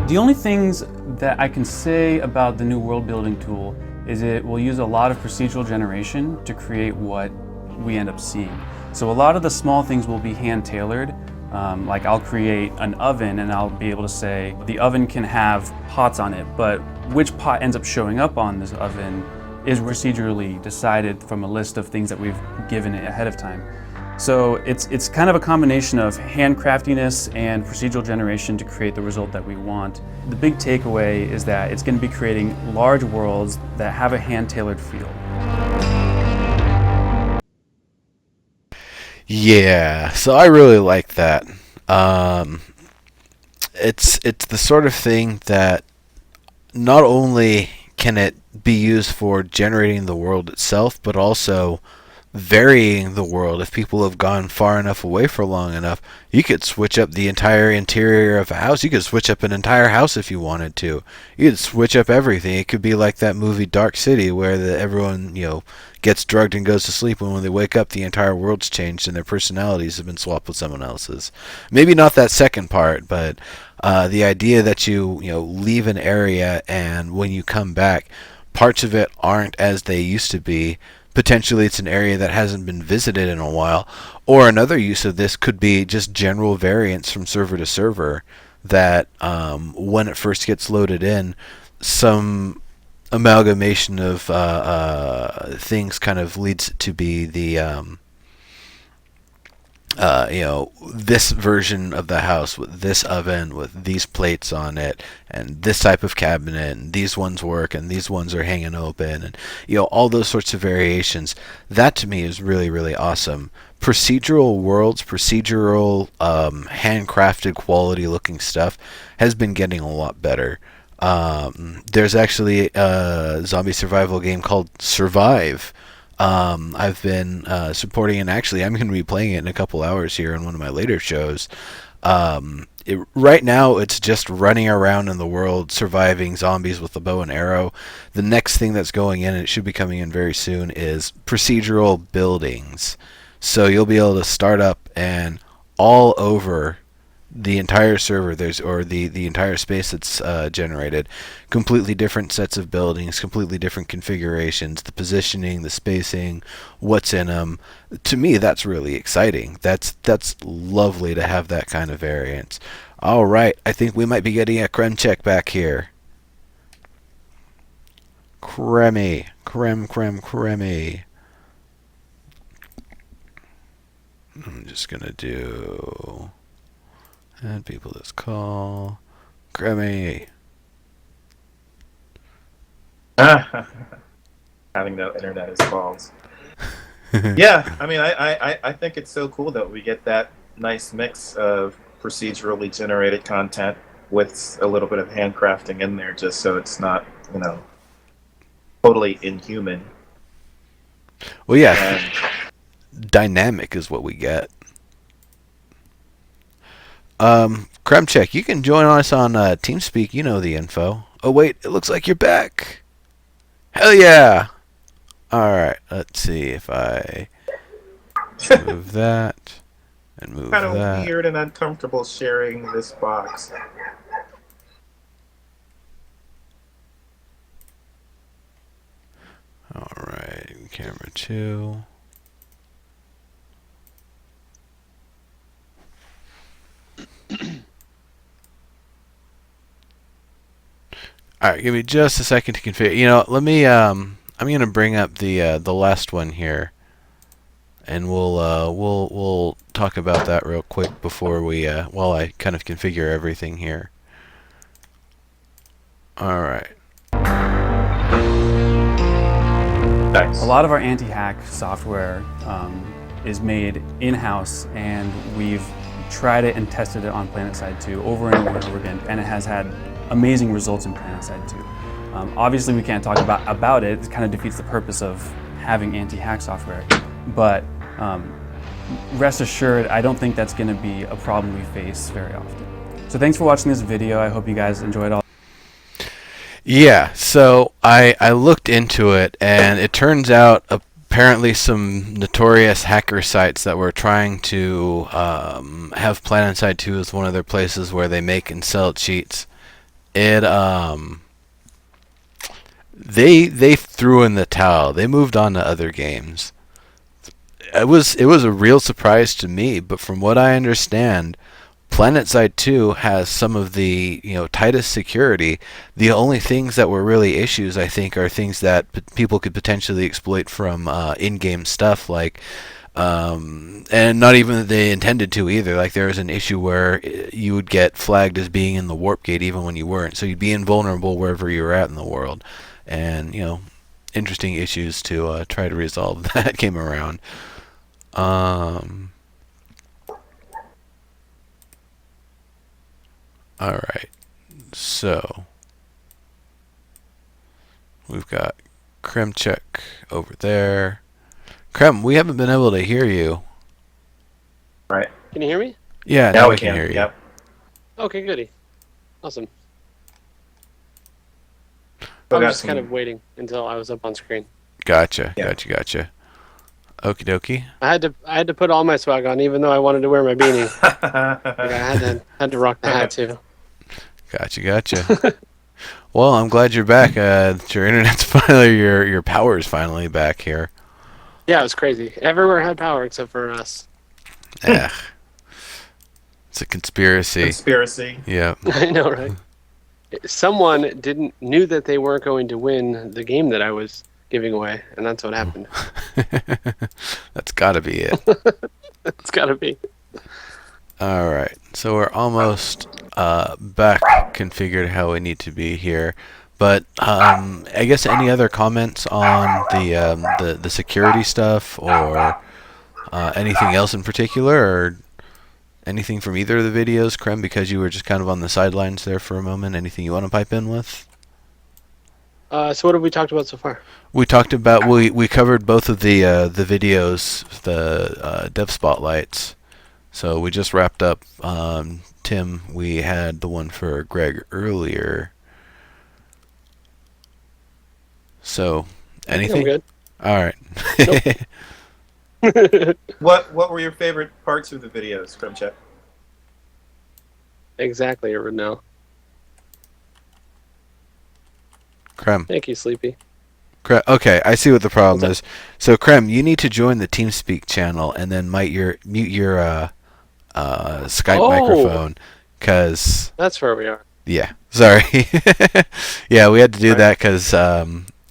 The only things that I can say about the new world building tool is it will use a lot of procedural generation to create what we end up seeing. So a lot of the small things will be hand tailored. Like I'll create an oven and I'll be able to say the oven can have pots on it, but which pot ends up showing up on this oven is procedurally decided from a list of things that we've given it ahead of time. So it's kind of a combination of handcraftiness and procedural generation to create the result that we want. The big takeaway is that it's going to be creating large worlds that have a hand-tailored feel. Yeah, so I really like that. It's the sort of thing that not only can it be used for generating the world itself, but also varying the world. If people have gone far enough away for long enough, you could switch up the entire interior of a house. You could switch up an entire house if you wanted to. You could switch up everything. It could be like that movie Dark City, where everyone gets drugged and goes to sleep, and when they wake up, the entire world's changed and their personalities have been swapped with someone else's. Maybe not that second part, but the idea that you leave an area and when you come back, parts of it aren't as they used to be. Potentially it's an area that hasn't been visited in a while. Or another use of this could be just general variance from server to server, that when it first gets loaded in, some amalgamation of things kind of leads it to be the this version of the house with this oven with these plates on it and this type of cabinet, and these ones work and these ones are hanging open, and all those sorts of variations. That to me is really, really awesome. Procedural worlds, procedural handcrafted quality looking stuff has been getting a lot better. There's actually a zombie survival game called Survive I've been supporting, and actually I'm going to be playing it in a couple hours here in one of my later shows. Right now, it's just running around in the world, surviving zombies with a bow and arrow. The next thing that's going in, and it should be coming in very soon, is procedural buildings. So you'll be able to start up, and all over the entire server, the entire space that's generated, completely different sets of buildings, completely different configurations, the positioning, the spacing, what's in them. To me, that's really exciting. That's lovely to have that kind of variance. All right, I think we might be getting a creme check back here. Creme. I'm just gonna do add people this call. Creme. Having no internet is balls. Yeah, I mean, I think it's so cool that we get that nice mix of procedurally generated content with a little bit of handcrafting in there, just so it's not, totally inhuman. Well, yeah, dynamic is what we get. Kremcheck, you can join us on TeamSpeak. You know the info. Oh, wait, it looks like you're back. Hell yeah! Alright, let's see if I move that and move Kind of that. weird and uncomfortable sharing this box. Alright, camera 2. Alright, give me just a second to configure. Let me I'm gonna bring up the last one here, and we'll talk about that real quick before we while I kind of configure everything here. Alright. Nice. A lot of our anti-hack software is made in-house, and we've tried it and tested it on PlanetSide 2 over and over and over again, and it has had amazing results in PlanetSide 2. Obviously, we can't talk about it. It kind of defeats the purpose of having anti-hack software. But rest assured, I don't think that's going to be a problem we face very often. So thanks for watching this video. I hope you guys enjoyed all. Yeah, so I looked into it, and it turns out apparently some notorious hacker sites that were trying to have PlanetSide 2 as one of their places where they make and sell cheats. They threw in the towel. They moved on to other games. It was a real surprise to me, but from what I understand, PlanetSide 2 has some of the tightest security. The only things that were really issues, I think, are things that people could potentially exploit from in-game stuff, like and not even that they intended to either. Like there was an issue where you would get flagged as being in the warp gate even when you weren't, so you'd be invulnerable wherever you were at in the world. And interesting issues to try to resolve that came around. Alright, so we've got Kremcheck over there. Krem, we haven't been able to hear you. Right. Can you hear me? Yeah, now we can hear you. Yep. Okay, goody. Awesome. So I'm got just some- kind of waiting until I was up on screen. Gotcha, Yeah. gotcha. Okie dokie. I had to put all my swag on, even though I wanted to wear my beanie. Like, I had to rock the hat too. Gotcha. Well, I'm glad you're back. Your internet's finally, your power's finally back here. Yeah, it was crazy. Everywhere had power except for us. Ugh. It's a conspiracy. Conspiracy. Yeah. I know, right? Someone knew that they weren't going to win the game that I was giving away, and that's what happened. That's got to be it. It's got to be. All right. So we're almost back configured how we need to be here. But I guess any other comments on the security stuff or anything else in particular, or anything from either of the videos, Krem, because you were just kind of on the sidelines there for a moment? Anything you want to pipe in with? So what have we talked about so far? We talked about we covered both of the videos, the dev spotlights. So we just wrapped up. Tim, we had the one for Greg earlier. So anything? I'm good. All right. What were your favorite parts of the videos, Crimcheck? Exactly, Renell. Krem. Thank you, Sleepy. Okay, I see what the problem What's is. So, Krem, you need to join the TeamSpeak channel and then mute your Skype microphone, because That's where we are. yeah, sorry, yeah, we had to do Right. that because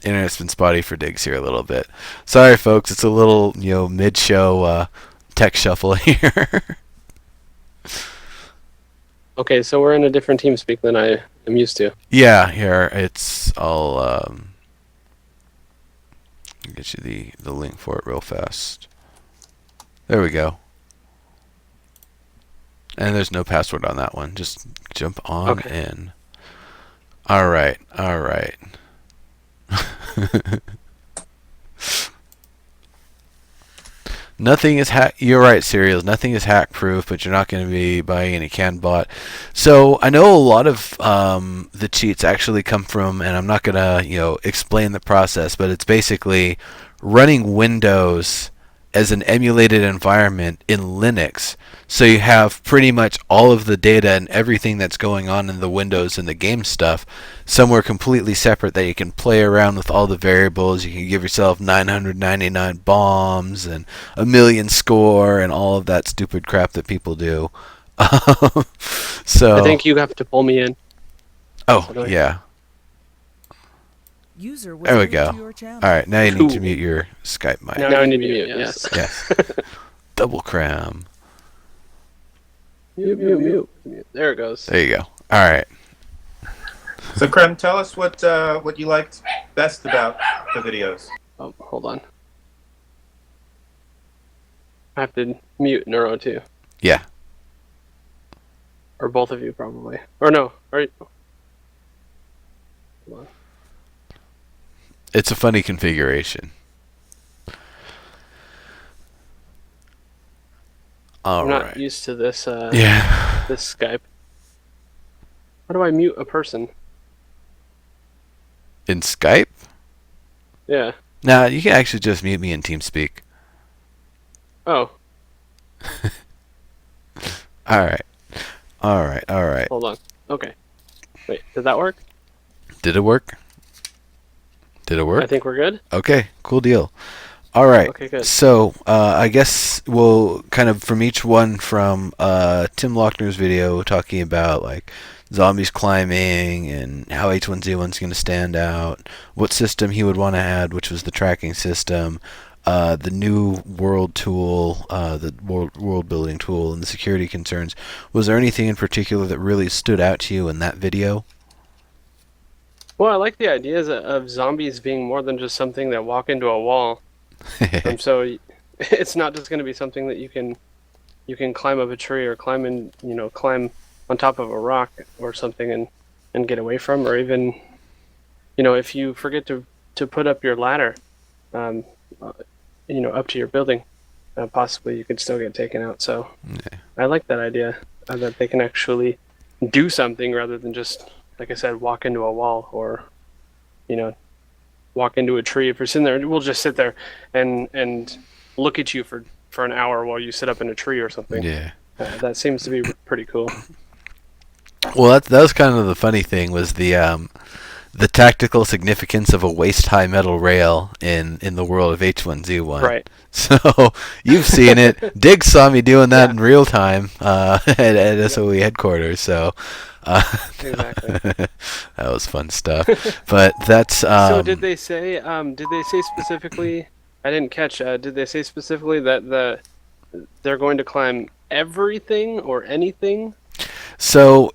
internet's been spotty for Dygz here a little bit. Sorry, folks, it's a little mid-show tech shuffle here. Okay, so we're in a different TeamSpeak than I am used to. Yeah, here it's all. I'll get you the link for it real fast. There we go. And there's no password on that one. Just jump on in. All right. Nothing is You're right, Serials. Nothing is hack proof, but you're not going to be buying any canned bot. So I know a lot of the cheats actually come from, and I'm not going to explain the process, but it's basically running Windows as an emulated environment in Linux. So you have pretty much all of the data and everything that's going on in the Windows and the game stuff somewhere completely separate that you can play around with all the variables. You can give yourself 999 bombs and a million score and all of that stupid crap that people do. So I think you have to pull me in. Oh, yeah. User was There we moved go. to your channel. All right, now you need to Cool. mute your Skype mic. Now I need to mute, yes. Yes. Double cram. Mute. There it goes. There you go. All right. So, Krem, tell us what you liked best about the videos. Oh, hold on. I have to mute Neuro too. Yeah. Or both of you probably. Or no. Hold on. It's a funny configuration. All I'm right. not used to this Yeah. this Skype. How do I mute a person? In Skype? Yeah. Nah, you can actually just mute me in TeamSpeak. Oh, All right. hold on. Okay. Wait, did that work? Did it work? I think we're good. Okay, cool deal. All right. Okay, good. So I guess we'll kind of from each one from Tim Lochner's video talking about like zombies climbing and how H1Z1's going to stand out, what system he would want to add, which was the tracking system, the new world tool, the world building tool, and the security concerns. Was there anything in particular that really stood out to you in that video? Well, I like the ideas of zombies being more than just something that walk into a wall. So it's not just going to be something that you can climb up a tree or climb on top of a rock or something and get away from, or even if you forget to put up your ladder up to your building, possibly you could still get taken out. So Yeah. I like that idea that they can actually do something rather than just, like I said, walk into a wall or walk into a tree. If you're sitting there, we'll just sit there and look at you for an hour while you sit up in a tree or something. Yeah. That seems to be pretty cool. Well, that was kind of the funny thing was the tactical significance of a waist-high metal rail in the world of H1Z1. Right. So you've seen it. Dygz saw me doing that in real time at SOE headquarters. So Exactly. that was fun stuff. But that's So did they say specifically? I didn't catch. Did they say specifically that they're going to climb everything or anything? So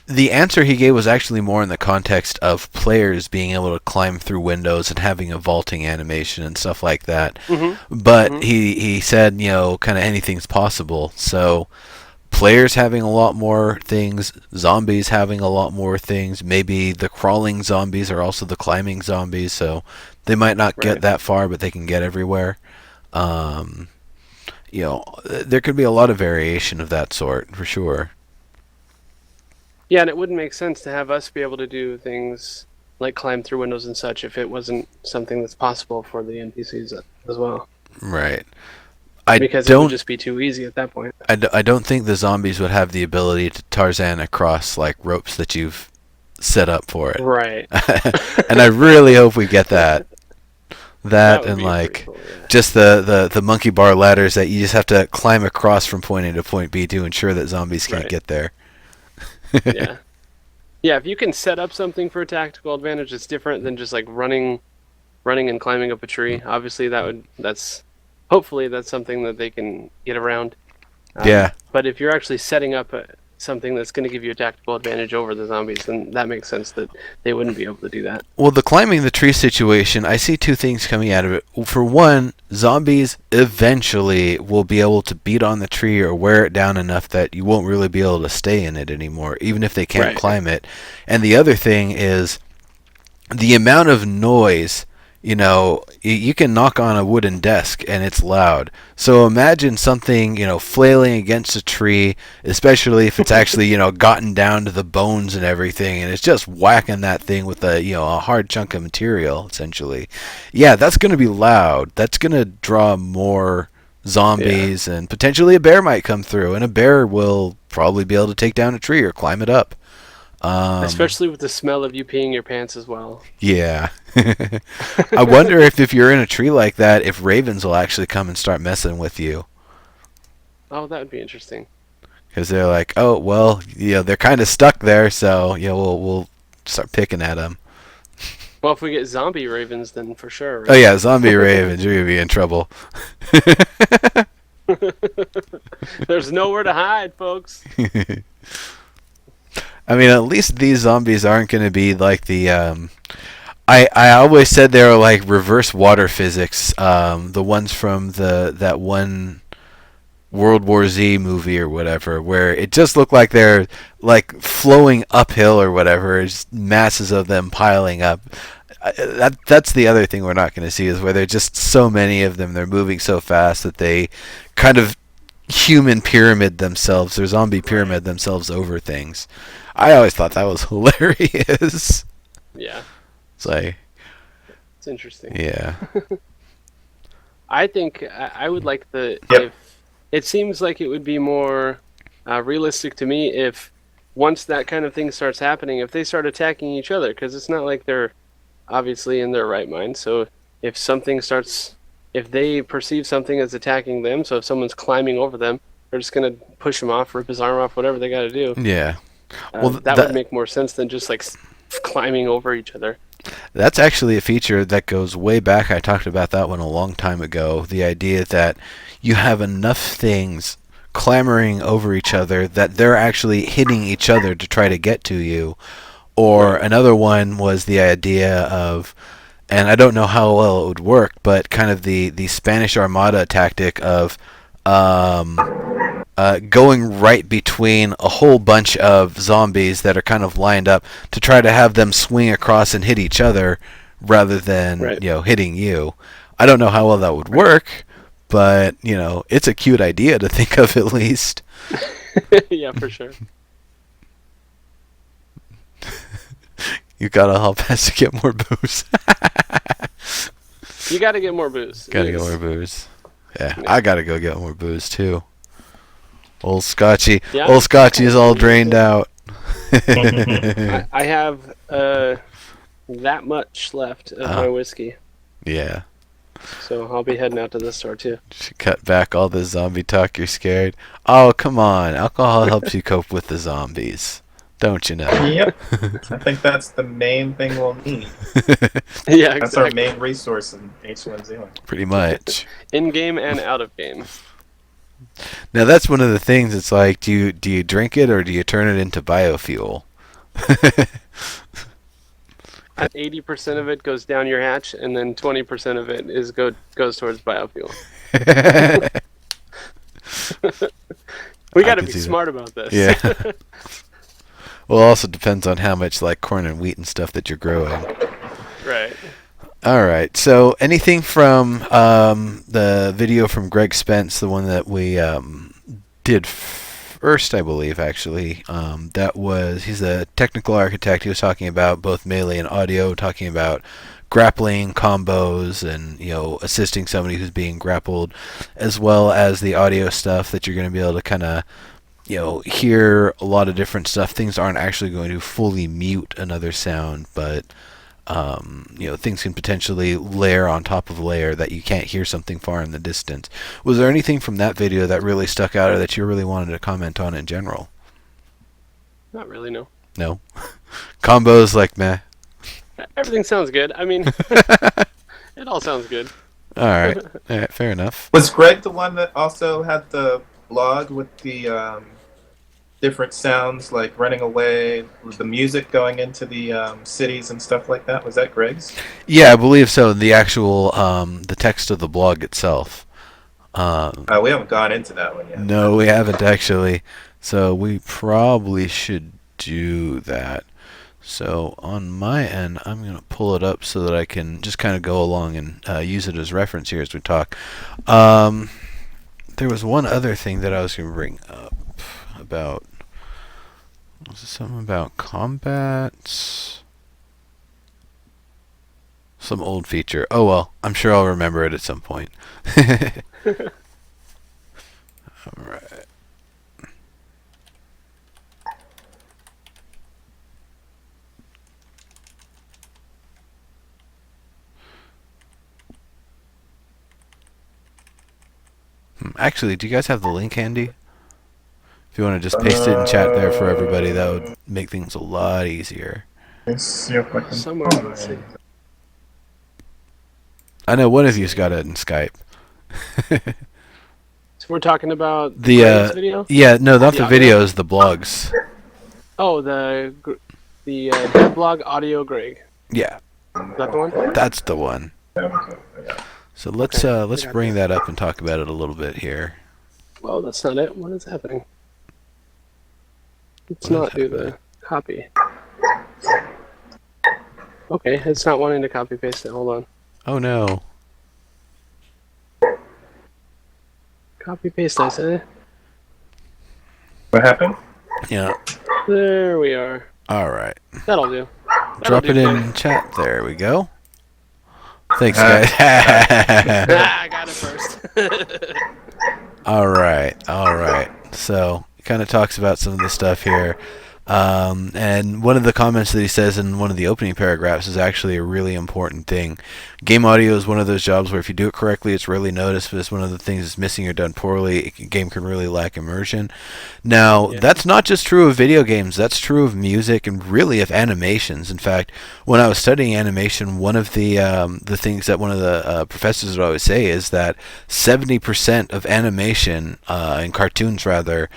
the answer he gave was actually more in the context of players being able to climb through windows and having a vaulting animation and stuff like that. Mm-hmm. But he said, kind of anything's possible. So players having a lot more things, zombies having a lot more things. Maybe the crawling zombies are also the climbing zombies, so they might not get Right. that far, but they can get everywhere. There could be a lot of variation of that sort for sure. Yeah, and it wouldn't make sense to have us be able to do things like climb through windows and such if it wasn't something that's possible for the NPCs as well. Right. Because it would just be too easy at that point. I don't think the zombies would have the ability to Tarzan across like ropes that you've set up for it. Right. And I really hope we get that. That would And be like pretty cool, yeah. just the monkey bar ladders that you just have to climb across from point A to point B to ensure that zombies can't Right. get there. Yeah. Yeah, if you can set up something for a tactical advantage, it's different than just like running and climbing up a tree. Obviously, hopefully that's something that they can get around. Yeah. But if you're actually setting up something that's going to give you a tactical advantage over the zombies, then that makes sense that they wouldn't be able to do that. Well, the climbing the tree situation, I see two things coming out of it. For one, zombies eventually will be able to beat on the tree or wear it down enough that you won't really be able to stay in it anymore, even if they can't Right. climb it. And the other thing is the amount of noise. You can knock on a wooden desk and it's loud. So imagine something, flailing against a tree, especially if it's actually, gotten down to the bones and everything, and it's just whacking that thing with a hard chunk of material, essentially. Yeah, that's going to be loud. That's going to draw more zombies, and potentially a bear might come through, and a bear will probably be able to take down a tree or climb it up. Especially with the smell of you peeing your pants as well. Yeah. I wonder if you're in a tree like that, if ravens will actually come and start messing with you. Oh, that would be interesting. Because they're like, oh, well, they're kind of stuck there, so, we'll start picking at them. Well, if we get zombie ravens, then for sure. Right? Oh, yeah, zombie ravens, you're going to be in trouble. There's nowhere to hide, folks. I mean, at least these zombies aren't going to be like the... I always said they were like reverse water physics, the ones from that one World War Z movie or whatever, where it just looked like they're like flowing uphill or whatever, just masses of them piling up. That's the other thing we're not going to see, is where there's just so many of them, they're moving so fast that they kind of human pyramid themselves, or zombie pyramid themselves over things. I always thought that was hilarious. Yeah. It's like, It's interesting. yeah. I think I would like Yep. if it seems like it would be more realistic to me if once that kind of thing starts happening, if they start attacking each other, because it's not like they're obviously in their right mind. So if they perceive something as attacking them, so if someone's climbing over them, they're just gonna push him off, rip his arm off, whatever they got to do. Yeah. Well, that would make more sense than just like climbing over each other. That's actually a feature that goes way back. I talked about that one a long time ago. The idea that you have enough things clamoring over each other that they're actually hitting each other to try to get to you. Or another one was the idea of, and I don't know how well it would work, but kind of the Spanish Armada tactic of going right between a whole bunch of zombies that are kind of lined up to try to have them swing across and hit each other rather than hitting you. I don't know how well that would work, but it's a cute idea to think of, at least. Yeah, for sure. You gotta help us to get more booze. You got to get more booze. Gotta get more booze. Yeah, I gotta go get more booze too. Old Scotchy. Yeah. Old Scotchy is all drained out. I have that much left of my whiskey, Yeah. so I'll be heading out to the store too. Should cut back all the zombie talk. You're scared. Oh, come on. Alcohol helps you cope with the zombies. Don't you know? Yep. I think that's the main thing we'll need. Yeah, That's our exactly. main resource in H1Z1. Pretty much. In game and out of game. Now that's one of the things. It's like, do you drink it or do you turn it into biofuel? 80% of it goes down your hatch, and then 20% of it goes towards biofuel. We I got to can be see that. smart about this. Yeah. Well, it also depends on how much like corn and wheat and stuff that you're growing. Right. All right. So anything from the video from Greg Spence, the one that we did first, I believe, actually. He's a technical architect. He was talking about both melee and audio, talking about grappling combos and assisting somebody who's being grappled, as well as the audio stuff that you're going to be able to kind of hear a lot of different stuff. Things aren't actually going to fully mute another sound, but things can potentially layer on top of layer that you can't hear something far in the distance. Was there anything from that video that really stuck out or that you really wanted to comment on in general? Not really, no. No? Combos like meh? Everything sounds good. I mean, it all sounds good. All right, fair enough. Was Greg the one that also had the blog with the different sounds, like running away, with the music going into the cities and stuff like that? Was that Greg's? Yeah, I believe so. The actual the text of the blog itself. We haven't gone into that one yet. No, we haven't actually. So we probably should do that. So on my end, I'm going to pull it up so that I can just kind of go along and use it as reference here as we talk. There was one other thing that I was going to bring up about. Was it something about combats? Some old feature. Oh well, I'm sure I'll remember it at some point. Alright. Actually, do you guys have the link handy? If you want to just paste it in chat there for everybody, that would make things a lot easier. Somewhere, let's see. I know one of you's got it in Skype. So we're talking about The Greg's video? yeah, no, not the audio? videos, the blogs. Oh, the dev blog audio Greg. Yeah, Is that the one? that's the one. So let's bring that up and talk about it a little bit here. Well, that's not it. What is happening? Let's What is not do the copy. Okay, it's not wanting to copy paste it. Hold on. Oh no. Copy paste, I say. What happened? Yeah. There we are. All right. That'll do. Drop it That'll in chat. There we go. Thanks, guys. I got it first. All right. So he kind of talks about some of the stuff here. And one of the comments that he says in one of the opening paragraphs is actually a really important thing. Game audio is one of those jobs where if you do it correctly, it's really noticed. If it's one of the things that's missing or done poorly, a game can really lack immersion. Now, that's not just true of video games. That's true of music and really of animations. In fact, when I was studying animation, one of the things that one of the professors would always say is that 70% of animation, in cartoons rather,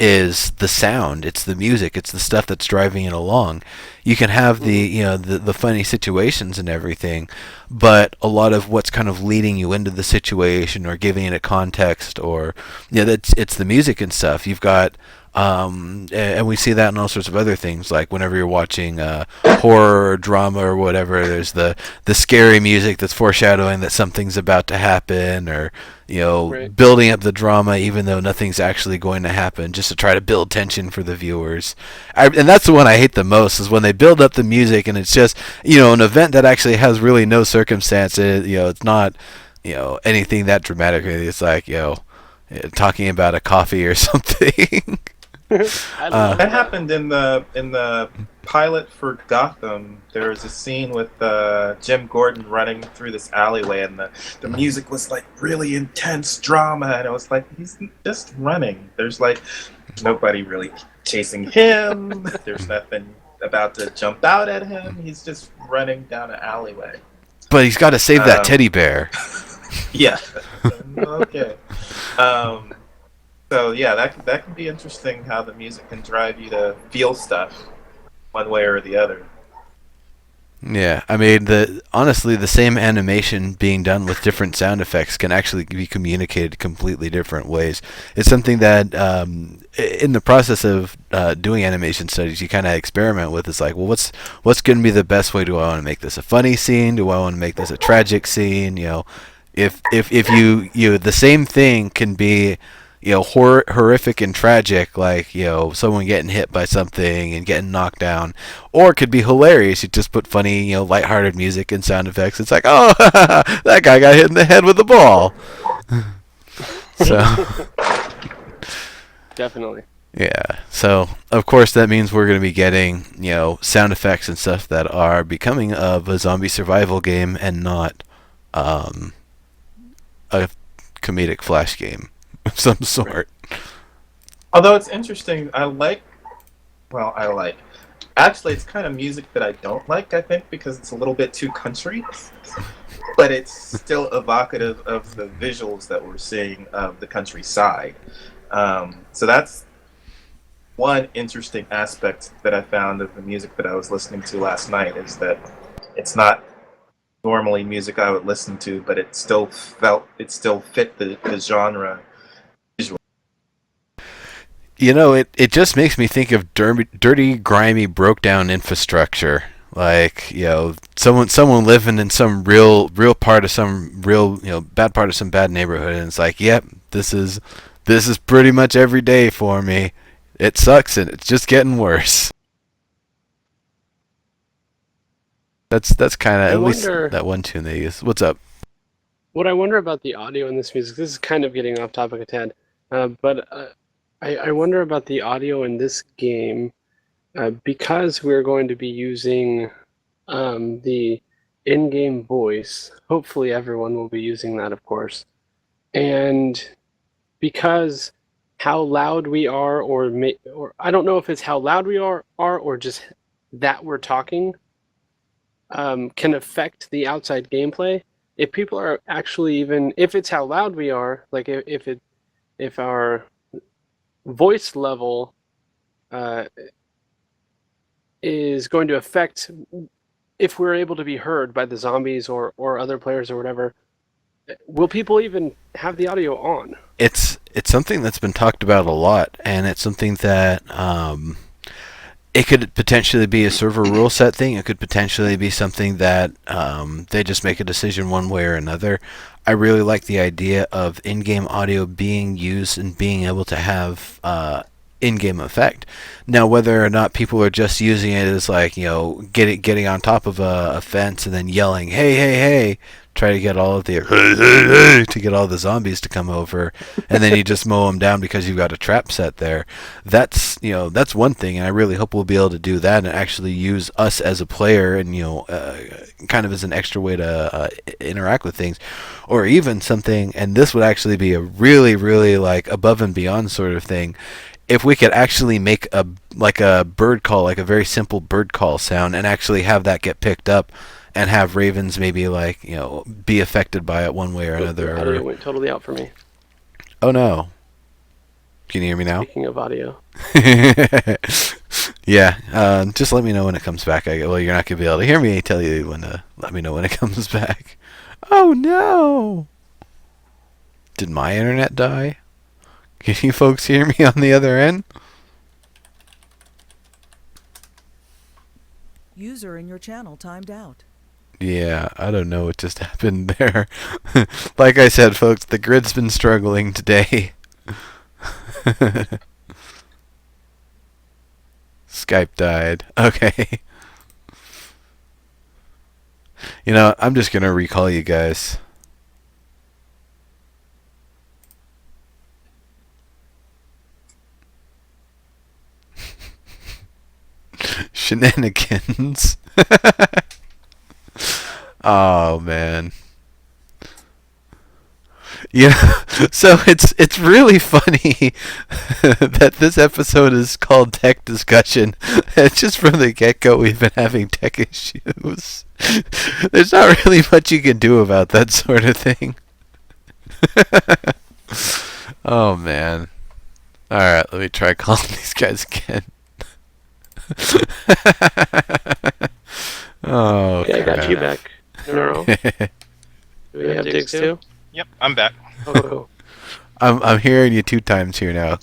is the sound, it's the music, it's the stuff that's driving it along. You can have the funny situations and everything, but a lot of what's kind of leading you into the situation or giving it a context, or it's the music and stuff. You've got and we see that in all sorts of other things, like whenever you're watching horror or drama or whatever, there's the scary music that's foreshadowing that something's about to happen, or Right. building up the drama even though nothing's actually going to happen, just to try to build tension for the viewers. And that's the one I hate the most, is when they build up the music and it's just an event that actually has really no circumstances. It's not anything that dramatic. It's like talking about a coffee or something. I love That happened in the pilot for Gotham. There was a scene with Jim Gordon running through this alleyway, and the music was like really intense drama, and I was like, he's just running. There's like nobody really chasing him. There's nothing about to jump out at him. He's just running down an alleyway. But he's got to save that teddy bear. Yeah. Okay. So yeah, that can be interesting, how the music can drive you to feel stuff one way or the other. Yeah, I mean, honestly, the same animation being done with different sound effects can actually be communicated completely different ways. It's something that, in the process of doing animation studies, you kind of experiment with. It's like, well, what's going to be the best way? Do I want to make this a funny scene? Do I want to make this a tragic scene? If you the same thing can be horrific and tragic, like someone getting hit by something and getting knocked down, or it could be hilarious. You just put funny lighthearted music and sound effects. It's like, oh, that guy got hit in the head with a ball. So Definitely. yeah, so of course that means we're going to be getting sound effects and stuff that are becoming of a zombie survival game and not a comedic flash game of some sort. Although it's interesting, actually, it's kind of music that I don't like, I think, because it's a little bit too country. But it's still evocative of the visuals that we're seeing of the countryside. So that's one interesting aspect that I found of the music that I was listening to last night, is that it's not normally music I would listen to, but it still fit the genre. It just makes me think of dirty, grimy, broke down infrastructure. Like, someone living in some real part of some real, bad part of some bad neighborhood, and it's like, yep, this is pretty much every day for me. It sucks, and it's just getting worse. That's kind of at least that one tune they use. What's up? What I wonder about the audio in this music, this is kind of getting off topic a tad, but I wonder about the audio in this game, because we're going to be using the in-game voice. Hopefully everyone will be using that, of course. And because how loud we are, or I don't know if it's how loud we are or just that we're talking, can affect the outside gameplay. If people are actually if it's how loud we are, like if our voice level is going to affect if we're able to be heard by the zombies or other players or whatever, will people even have the audio on? It's something that's been talked about a lot, and it's something that it could potentially be a server rule set thing. It could potentially be something that they just make a decision one way or another. I really like the idea of in-game audio being used and being able to have in-game effect. Now, whether or not people are just using it as like, getting on top of a fence and then yelling, "Hey, hey, hey!" try to get all of the hey, hey, hey, to get all the zombies to come over, and then you just mow them down because you've got a trap set there. That's one thing, and I really hope we'll be able to do that and actually use us as a player and kind of as an extra way to interact with things, or even something. And this would actually be a really, really like above and beyond sort of thing. If we could actually make a bird call, like a very simple bird call sound, and actually have that get picked up, and have ravens maybe be affected by it one way or another. The audio went totally out for me. Oh no! Can you hear me now? Speaking of audio. Yeah. Just let me know when it comes back. Well, you're not gonna be able to hear me. Tell you when to let me know when it comes back. Oh no! Did my internet die? Can you folks hear me on the other end? User in your channel timed out. Yeah, I don't know what just happened there. Like I said, folks, the grid's been struggling today. Skype died. Okay. I'm just gonna recall you guys. Shenanigans. Oh man. So it's really funny that this episode is called Tech Discussion. It's just from the get-go we've been having tech issues. There's not really much you can do about that sort of thing. Oh man. Alright, let me try calling these guys again. Oh, Okay, I got you crap. back. No. Do we have Dygz too? Yep, I'm back. Oh, cool. I'm hearing you 2 times here now,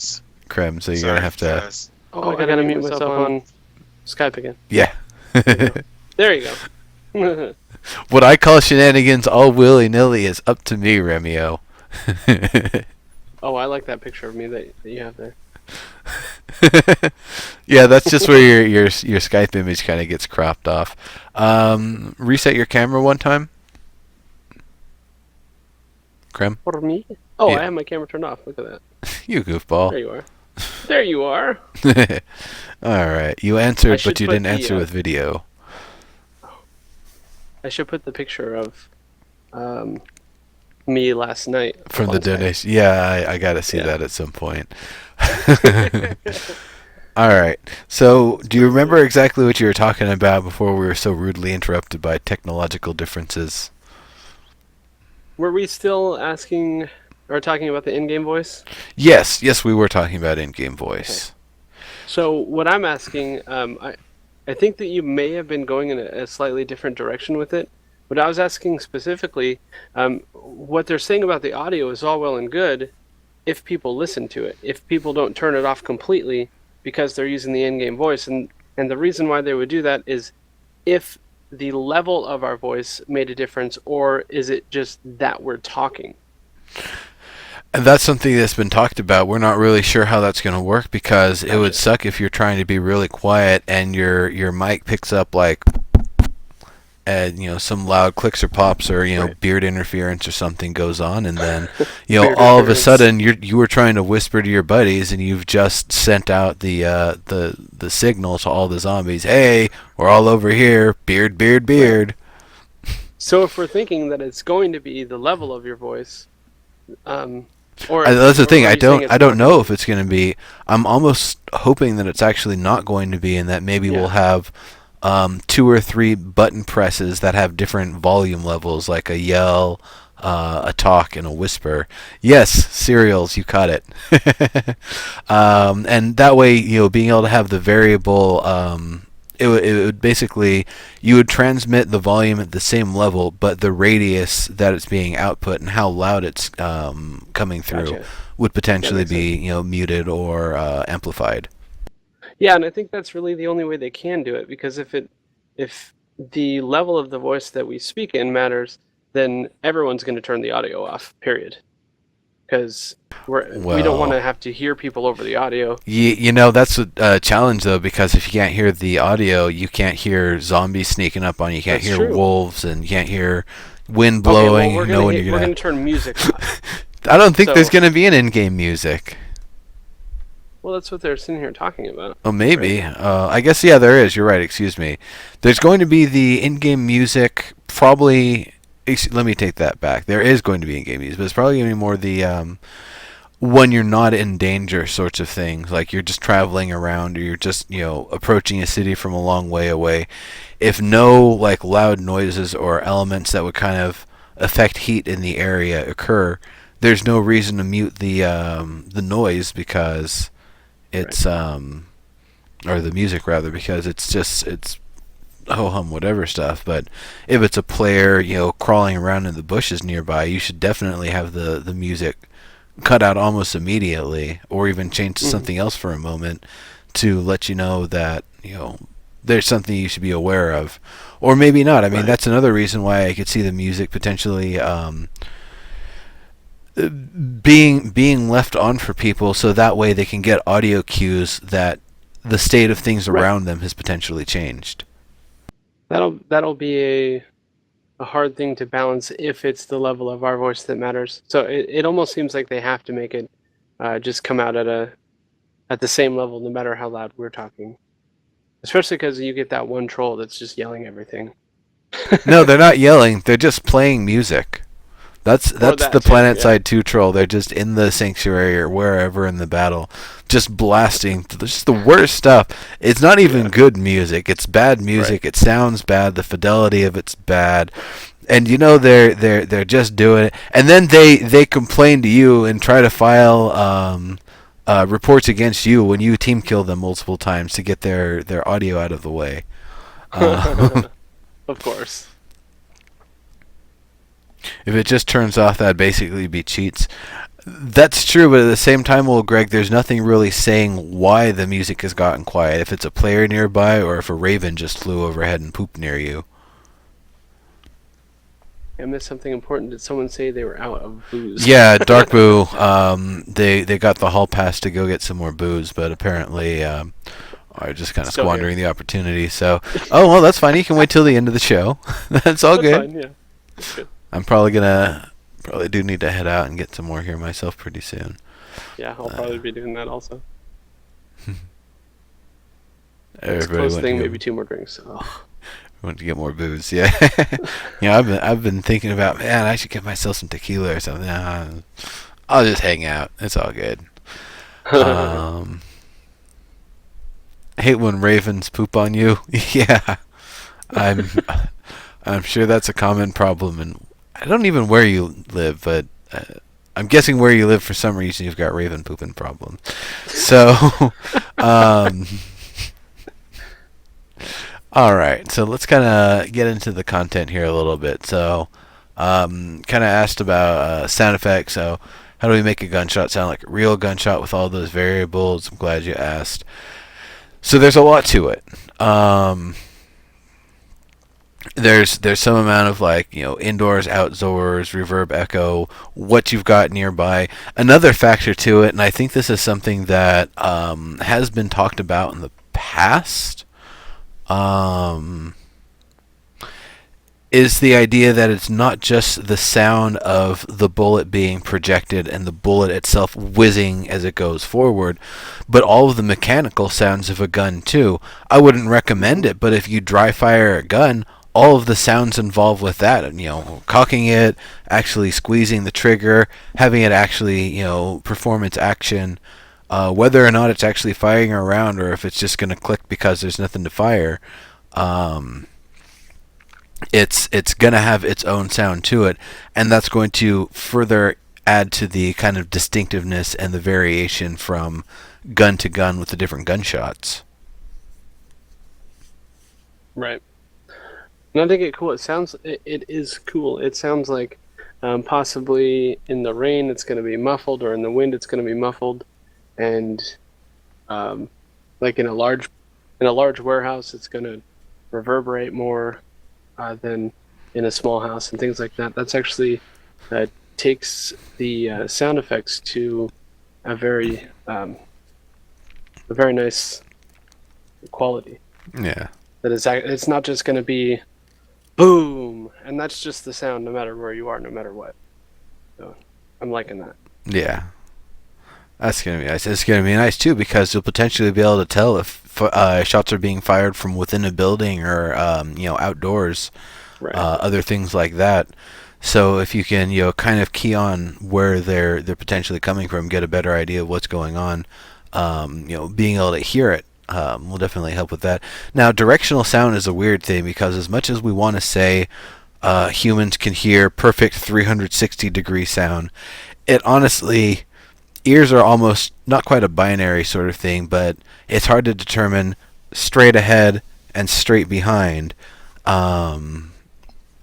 Krem, so you're Sorry, gonna have to... guys. Oh, I gotta mute myself on Skype again. Yeah. There you go. What I call shenanigans all willy-nilly is up to me, Remio. Oh, I like that picture of me that you have there. Yeah, that's just where your Skype image kind of gets cropped off. Reset your camera one time. Krem? For me? Oh, Yeah. I have my camera turned off. Look at that. You goofball. There you are. There you are. Alright, you answered, should but you put didn't the, answer with video. I should put the picture of me last night. From up the on Skype. donation. Yeah, I gotta see Yeah. that at some point. Alright, so do you remember exactly what you were talking about before we were so rudely interrupted by technological differences? Were we still asking or talking about the in-game voice? Yes, we were talking about in-game voice. So what I'm asking, I think that you may have been going in a slightly different direction with it. But I was asking specifically, what they're saying about the audio is all well and good if people listen to it. If people don't turn it off completely because they're using the in-game voice. And the reason why they would do that is if the level of our voice made a difference, or is it just that we're talking? And that's something that's been talked about. We're not really sure how that's going to work because it would suck if you're trying to be really quiet and your mic picks up like some loud clicks or pops or beard interference or something goes on, and then all of a sudden you were trying to whisper to your buddies and you've just sent out the signal to all the zombies. Hey, we're all over here. Beard, beard, beard. So if we're thinking that it's going to be the level of your voice, or That's the thing. or are I you saying don't. it's I don't not know gonna if it's going to be. I'm almost hoping that it's actually not going to be, and that maybe we'll have 2 or 3 button presses that have different volume levels, like a yell, a talk, and a whisper. Yes, cereals, you caught it. And that way, being able to have the variable. It would basically, you would transmit the volume at the same level, but the radius that it's being output and how loud it's coming through Gotcha. would potentially makes be muted or amplified. Yeah, and I think that's really the only way they can do it, because if the level of the voice that we speak in matters, then everyone's going to turn the audio off. Period. Because we don't want to have to hear people over the audio. That's a challenge though, because if you can't hear the audio, you can't hear zombies sneaking up on you. You can't That's hear true. wolves, and you can't hear wind blowing. We're going to turn music off. I don't think there's So- going to be an in-game music. Well, that's what they're sitting here talking about. Oh, maybe. I guess, yeah, there is. You're right. Excuse me. There's going to be the in-game music, probably... Let me take that back. There is going to be in-game music, but it's probably going to be more the when you're not in danger sorts of things. Like you're just traveling around, or you're just, approaching a city from a long way away. If no, like, loud noises or elements that would kind of affect heat in the area occur, there's no reason to mute the noise, because... It's or the music rather, because it's ho-hum whatever stuff. But if it's a player crawling around in the bushes nearby, you should definitely have the music cut out almost immediately, or even change to something else for a moment to let you know that there's something you should be aware of, or maybe not. I mean, that's another reason why I could see the music potentially being left on for people, so that way they can get audio cues that the state of things around them has potentially changed. That'll be a hard thing to balance if it's the level of our voice that matters. So it almost seems like they have to make it just come out at the same level, no matter how loud we're talking. Especially because you get that one troll that's just yelling everything. No, they're not yelling. They're just playing music. That's that the too, PlanetSide 2 troll. They're just in the sanctuary or wherever in the battle, just blasting just the worst stuff. It's not even good music. It's bad music. It sounds bad. The fidelity of it's bad. And they're just doing it. And then they complain to you and try to file reports against you when you team kill them multiple times to get their audio out of the way. Of course. If it just turns off, that'd basically be cheats. That's true, but at the same time, well, Greg, there's nothing really saying why the music has gotten quiet. If it's a player nearby, or if a raven just flew overhead and pooped near you. I missed something important. Did someone say they were out of booze? Yeah, Dark Boo. They got the hall pass to go get some more booze, but apparently are just kind of Still squandering the opportunity. So, oh well, that's fine. You can wait till the end of the show. That's all That's good. fine, yeah. That's good. I'm probably do need to head out and get some more here myself pretty soon. Yeah, I'll probably be doing that also. Next Everybody close went thing, to maybe 2 more drinks. Oh. want to get more booze. Yeah, I've been thinking about, man, I should get myself some tequila or something. I'll just hang out. It's all good. I hate when ravens poop on you. Yeah, I'm sure that's a common problem, and I don't even where you live, but I'm guessing where you live for some reason you've got raven pooping problems. So, all right. So let's kind of get into the content here a little bit. So, kind of asked about sound effects. So, how do we make a gunshot sound like a real gunshot with all those variables? I'm glad you asked. So there's a lot to it. There's some amount of, like, indoors, outdoors, reverb, echo, what you've got nearby. Another factor to it, and I think this is something that has been talked about in the past, is the idea that it's not just the sound of the bullet being projected and the bullet itself whizzing as it goes forward, but all of the mechanical sounds of a gun too. I wouldn't recommend it, but if you dry fire a gun, all of the sounds involved with that, cocking it, actually squeezing the trigger, having it actually, perform its action, whether or not it's actually firing around or if it's just going to click because there's nothing to fire, it's going to have its own sound to it, and that's going to further add to the kind of distinctiveness and the variation from gun to gun with the different gunshots. Right. And I think it cool. It is cool. It sounds like possibly in the rain it's going to be muffled, or in the wind it's going to be muffled, and like in a large warehouse it's going to reverberate more than in a small house and things like that. That's actually takes the sound effects to a very nice quality. Yeah. That is, it's not just going to be boom, and that's just the sound no matter where you are, no matter what. So I'm liking that. Yeah. That's going to be nice. It's going to be nice, too, because you'll potentially be able to tell if shots are being fired from within a building or, outdoors, Right. Other things like that. So if you can, kind of key on where they're potentially coming from, get a better idea of what's going on, being able to hear it will definitely help with that. Now, directional sound is a weird thing because as much as we want to say humans can hear perfect 360-degree sound, it honestly, ears are almost not quite a binary sort of thing, but it's hard to determine straight ahead and straight behind,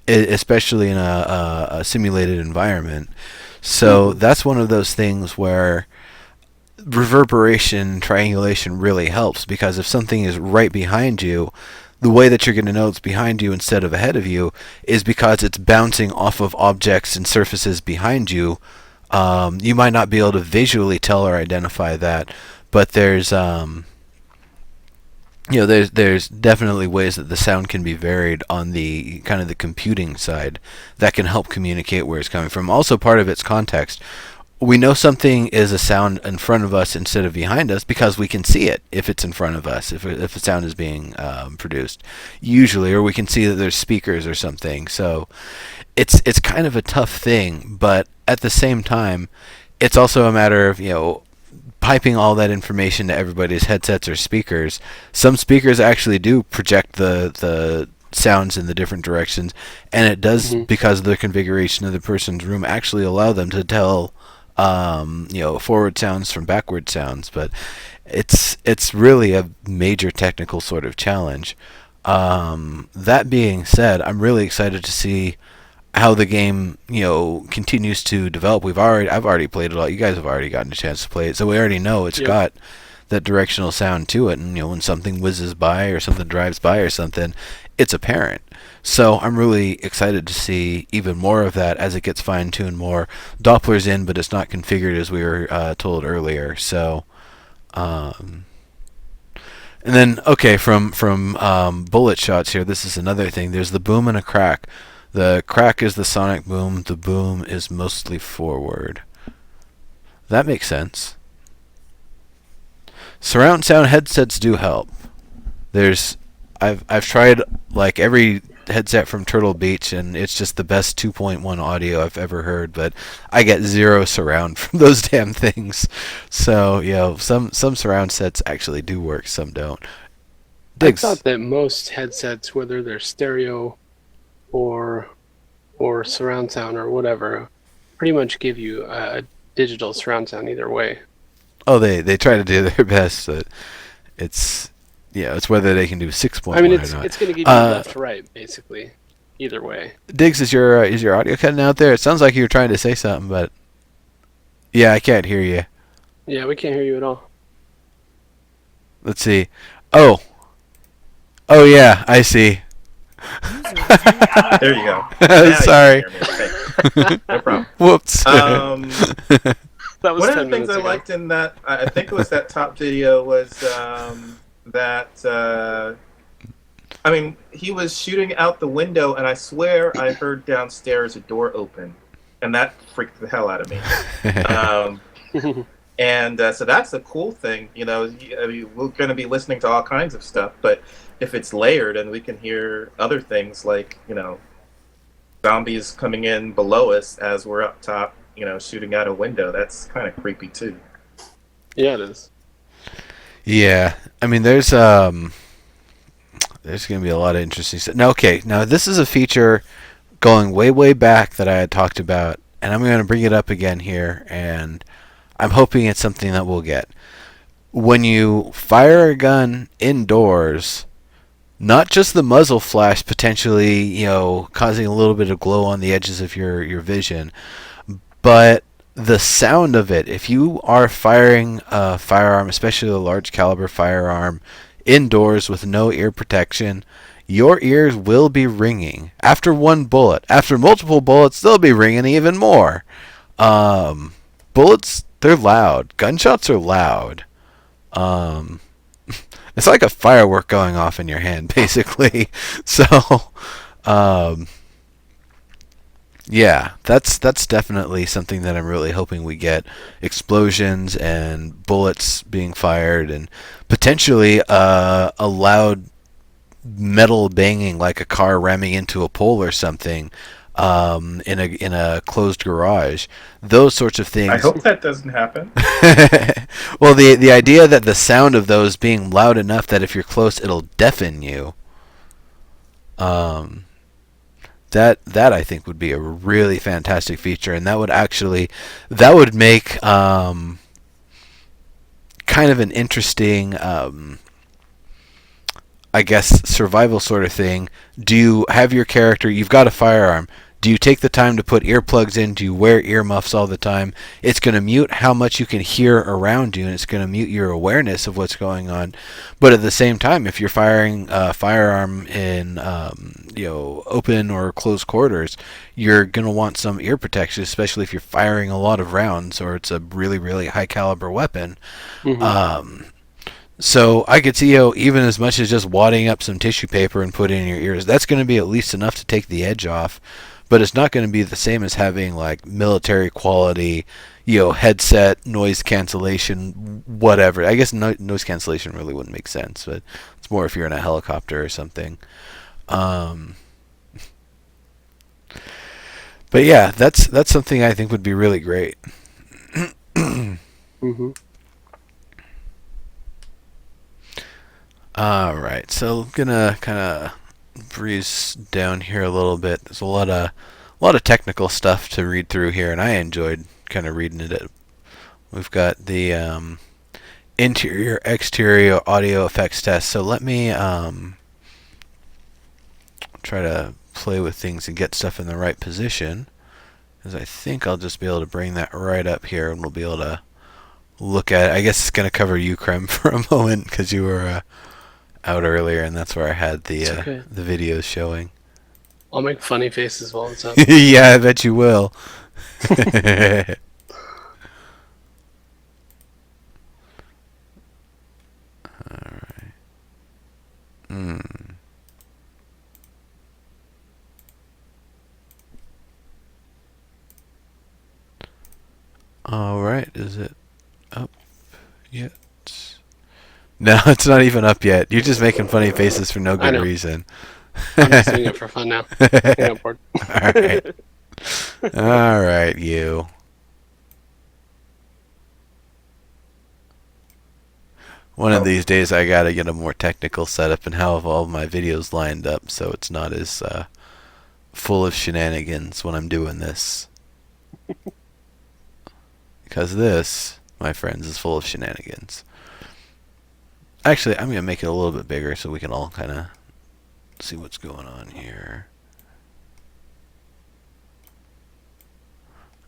especially in a simulated environment. So that's one of those things where reverberation, triangulation really helps, because if something is right behind you, the way that you're going to know it's behind you instead of ahead of you is because it's bouncing off of objects and surfaces behind you. You might not be able to visually tell or identify that, but there's there's definitely ways that the sound can be varied on the kind of the computing side that can help communicate where it's coming from. Also, part of its context. We know something is a sound in front of us instead of behind us because we can see it if it's in front of us, if a sound is being produced, usually, or we can see that there's speakers or something. So it's kind of a tough thing, but at the same time, it's also a matter of, piping all that information to everybody's headsets or speakers. Some speakers actually do project the sounds in the different directions, and it does, because of the configuration of the person's room, actually allow them to tell forward sounds from backward sounds. But it's really a major technical sort of challenge. That being said, I'm really excited to see how the game, continues to develop. I've already played it all. You guys have already gotten a chance to play it, so we already know it's got that directional sound to it. And when something whizzes by or something drives by or something, it's apparent. So I'm really excited to see even more of that as it gets fine-tuned more. Doppler's in, but it's not configured as we were told earlier. So, and then from bullet shots here, this is another thing. There's the boom and a crack. The crack is the sonic boom. The boom is mostly forward. That makes sense. Surround sound headsets do help. I've tried like every headset from Turtle Beach, and it's just the best 2.1 audio I've ever heard, but I get zero surround from those damn things. So, some surround sets actually do work, some don't. Dygz. I thought that most headsets, whether they're stereo or surround sound or whatever, pretty much give you a digital surround sound either way. Oh, they try to do their best, but it's whether they can do 6.1 I mean, or not. it's going to give you left to right, basically, either way. Dygz, is your audio cutting out there? It sounds like you were trying to say something, but yeah, I can't hear you. Yeah, we can't hear you at all. Let's see. Oh yeah, I see. There you go. Now Sorry. you can hear me. Okay. No problem. Whoops. That was One of 10 the things minutes I ago. liked in that, I think it was that top video, was that he was shooting out the window, and I swear I heard downstairs a door open, and that freaked the hell out of me. So that's a cool thing. We're going to be listening to all kinds of stuff, but if it's layered and we can hear other things like, zombies coming in below us as we're up top, shooting out a window, that's kind of creepy too. Yeah, it is. Yeah, I mean, there's going to be a lot of interesting stuff. Now this is a feature going way, way back that I had talked about, and I'm going to bring it up again here, and I'm hoping it's something that we'll get. When you fire a gun indoors, not just the muzzle flash potentially, causing a little bit of glow on the edges of your vision, but the sound of it. If you are firing a firearm, especially a large caliber firearm, indoors with no ear protection, your ears will be ringing. After one bullet. After multiple bullets, they'll be ringing even more. Bullets, they're loud. Gunshots are loud. It's like a firework going off in your hand, basically. So, yeah, that's definitely something that I'm really hoping we get. Explosions and bullets being fired, and potentially a loud metal banging like a car ramming into a pole or something in a closed garage. Those sorts of things. I hope that doesn't happen. Well, the idea that the sound of those being loud enough that if you're close it'll deafen you. That I think would be a really fantastic feature, and that would make kind of an interesting I guess survival sort of thing. Do you have your character, you've got a firearm, do you take the time to put earplugs in? Do you wear earmuffs all the time? It's going to mute how much you can hear around you, and it's going to mute your awareness of what's going on. But at the same time, if you're firing a firearm in open or closed quarters, you're going to want some ear protection, especially if you're firing a lot of rounds or it's a really, really high caliber weapon. Mm-hmm. So I could see even as much as just wadding up some tissue paper and put it in your ears, that's going to be at least enough to take the edge off. But it's not going to be the same as having like military quality, headset, noise cancellation, whatever. I guess noise cancellation really wouldn't make sense, but it's more if you're in a helicopter or something. But yeah, that's something I think would be really great. Mm-hmm. All right, so I'm gonna kind of breeze down here a little bit. There's a lot of technical stuff to read through here, and I enjoyed kind of reading it. We've got the interior exterior audio effects test. So let me try to play with things and get stuff in the right position. Because I think I'll just be able to bring that right up here, and we'll be able to look at it. I guess it's going to cover you, Krem, for a moment, because you were out earlier, and that's where I had the the videos showing. I'll make funny faces while it's up. Yeah, I bet you will. Alright. Alright, is it up yet? No, it's not even up yet. You're just making funny faces for no good reason. I'm just doing it for fun now. Yeah, I'm bored. Alright. Alright, you. One of these days I gotta get a more technical setup and have all of my videos lined up so it's not as full of shenanigans when I'm doing this. Because this, my friends, is full of shenanigans. Actually, I'm going to make it a little bit bigger so we can all kind of see what's going on here.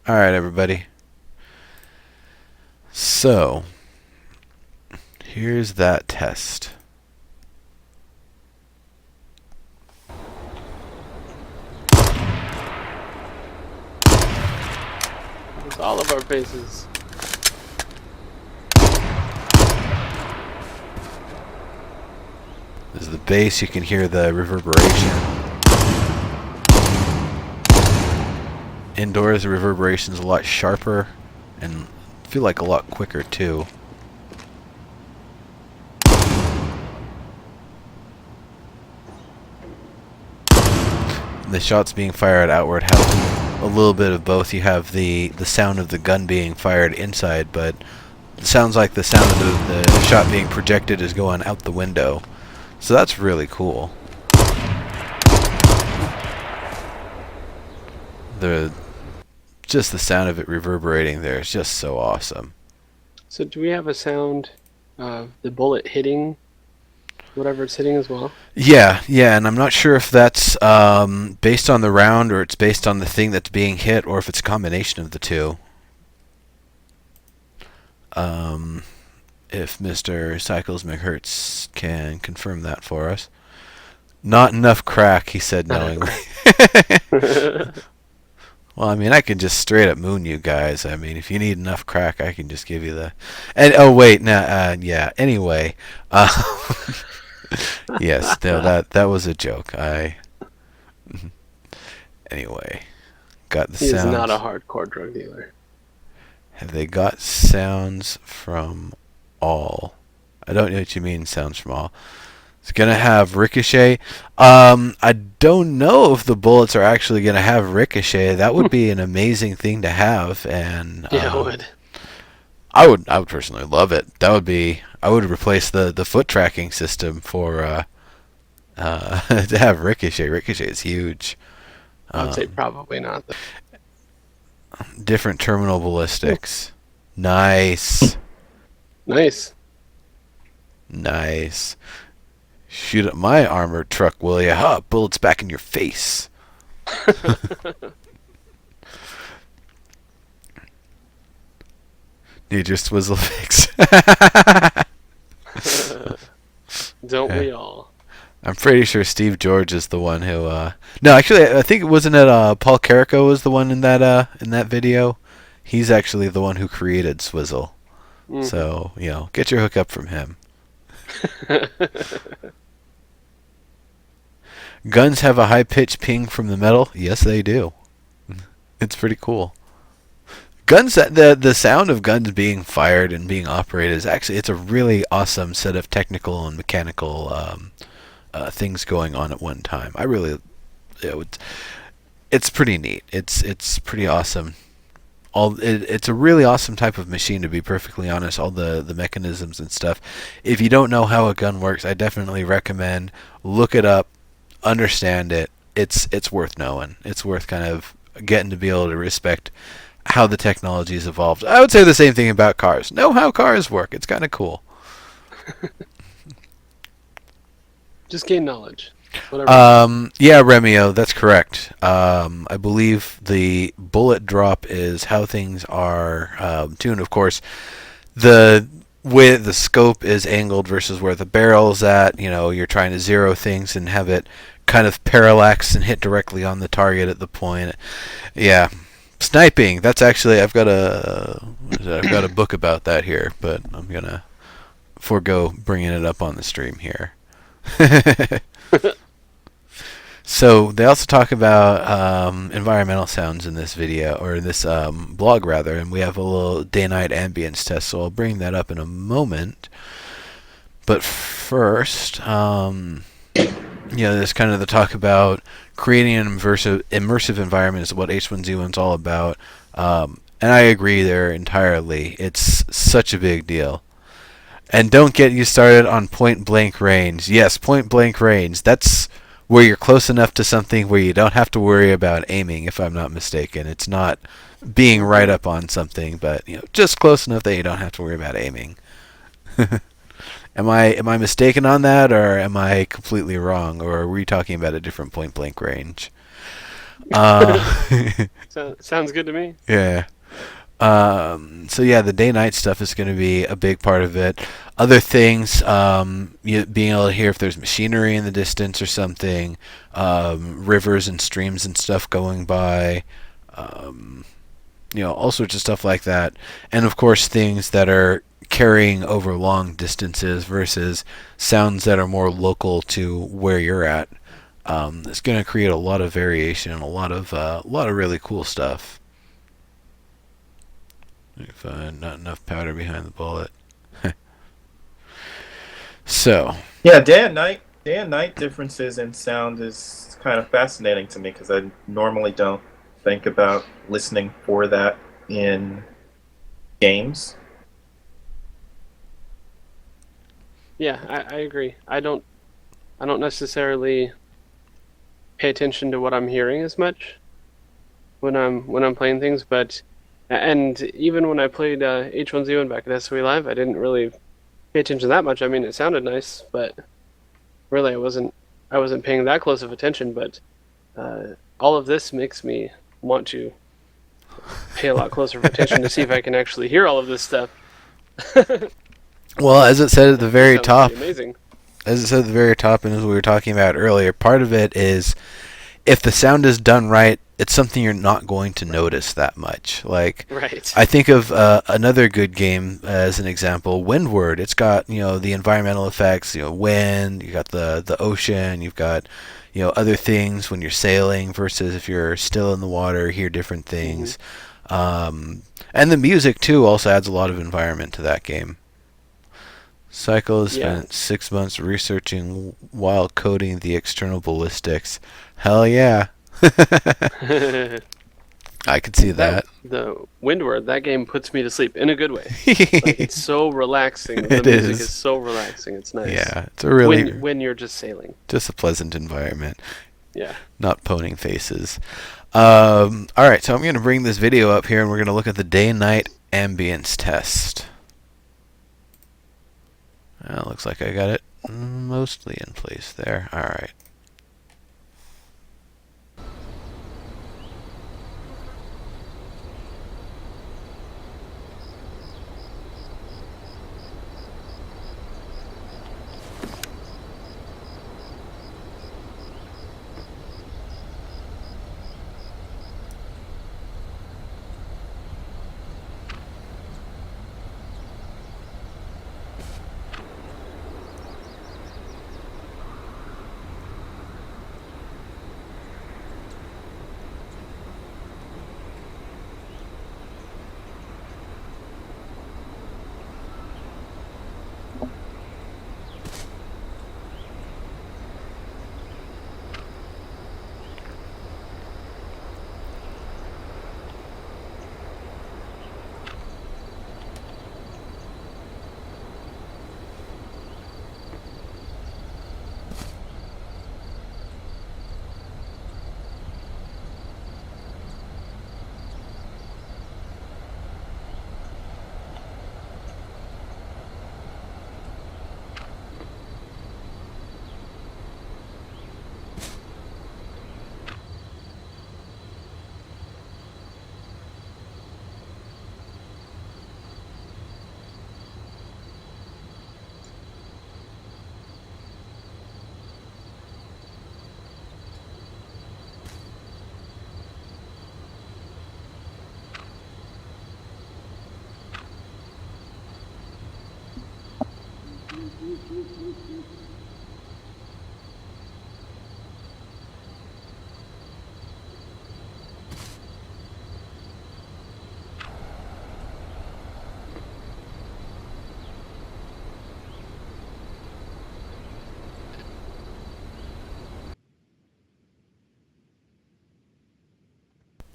Alright, everybody. So, here's that test. It's all of our faces. This is the bass. You can hear the reverberation. Indoors, the reverberation is a lot sharper and I feel like a lot quicker too. The shots being fired outward have a little bit of both. You have the sound of the gun being fired inside, but it sounds like the sound of the shot being projected is going out the window. So that's really cool. Just the sound of it reverberating there is just so awesome. So do we have a sound of the bullet hitting whatever it's hitting as well? Yeah, and I'm not sure if that's based on the round or it's based on the thing that's being hit or if it's a combination of the two. If Mr. Cycles McHurts can confirm that for us. Not enough crack, he said knowingly. Well, I mean, I can just straight up moon you guys. I mean, if you need enough crack, I can just give you the... And oh, wait, yeah, anyway. Yes, no, that was a joke. Anyway, got the sounds. He's not a hardcore drug dealer. Have they got sounds from all? I don't know what you mean, sounds from all. It's gonna have ricochet. I don't know if the bullets are actually gonna have ricochet. That would be an amazing thing to have, and yeah, it would. I would personally love it. That would be. I would replace the foot tracking system for to have ricochet. Ricochet is huge. I would say probably not. Different terminal ballistics. Nice. Nice. Nice. Shoot at my armored truck, will ya? Ha! Bullets back in your face. Need your swizzle fix. Don't we all? I'm pretty sure Steve George is the one who. No, actually, I think it wasn't it. Paul Carrico was the one in that video. He's actually the one who created Swizzle. So get your hookup from him. Guns have a high-pitched ping from the metal. Yes, they do. It's pretty cool. Guns, the sound of guns being fired and being operated is actually, it's a really awesome set of technical and mechanical things going on at one time. I really, it's pretty neat. It's pretty awesome. It's a really awesome type of machine, to be perfectly honest. All the mechanisms and stuff. If you don't know how a gun works, I definitely recommend look it up, understand it. It's worth knowing. It's worth kind of getting to be able to respect how the technology has evolved. I would say the same thing about cars. Know how cars work. It's kind of cool. Just gain knowledge. Whatever. Yeah, Remio, that's correct. I believe the bullet drop is how things are tuned. Of course, the way the scope is angled versus where the barrel's at. You know, you're trying to zero things and have it kind of parallax and hit directly on the target at the point. Yeah, sniping. That's actually I've got a book about that here, but I'm gonna forego bringing it up on the stream here. So they also talk about environmental sounds in this video, or in this blog rather, and we have a little day-night ambience test, so I'll bring that up in a moment. But first, there's kind of the talk about creating an immersive environment is what H1Z1's all about, and I agree there entirely. It's such a big deal. And don't get you started on point-blank range. Yes, point-blank range. That's where you're close enough to something where you don't have to worry about aiming, if I'm not mistaken. It's not being right up on something, but just close enough that you don't have to worry about aiming. Am I mistaken on that, or am I completely wrong, or were you talking about a different point-blank range? Sounds good to me. Yeah. So yeah, the day-night stuff is going to be a big part of it. Other things, being able to hear if there's machinery in the distance or something, rivers and streams and stuff going by, all sorts of stuff like that. And of course, things that are carrying over long distances versus sounds that are more local to where you're at. It's going to create a lot of variation and a lot of really cool stuff. If not enough powder behind the bullet. So. Yeah, day and night differences in sound is kind of fascinating to me because I normally don't think about listening for that in games. Yeah, I agree. I don't necessarily pay attention to what I'm hearing as much when I'm playing things, and even when I played H1Z1 back at SOE Live, I didn't really pay attention that much. I mean, it sounded nice, but really I wasn't paying that close of attention. But all of this makes me want to pay a lot closer of attention to see if I can actually hear all of this stuff. Well, as it said at the very top, amazing. As it said at the very top, and as we were talking about earlier, part of it is if the sound is done right, it's something you're not going to notice that much. Like, right. I think of another good game as an example, Windward. It's got the environmental effects, wind. You got the ocean. You've got other things when you're sailing versus if you're still in the water. Hear different things, and the music too also adds a lot of environment to that game. Cycle has spent 6 months researching while coding the external ballistics. Hell yeah. I could see that. The Windward, that game puts me to sleep in a good way. Like, it's so relaxing. The music is so relaxing. It's nice. Yeah, it's a really when you're just sailing. Just a pleasant environment. Yeah. Not poning faces. All right, so I'm going to bring this video up here, and we're going to look at the day-night ambience test. Well, looks like I got it mostly in place there. All right.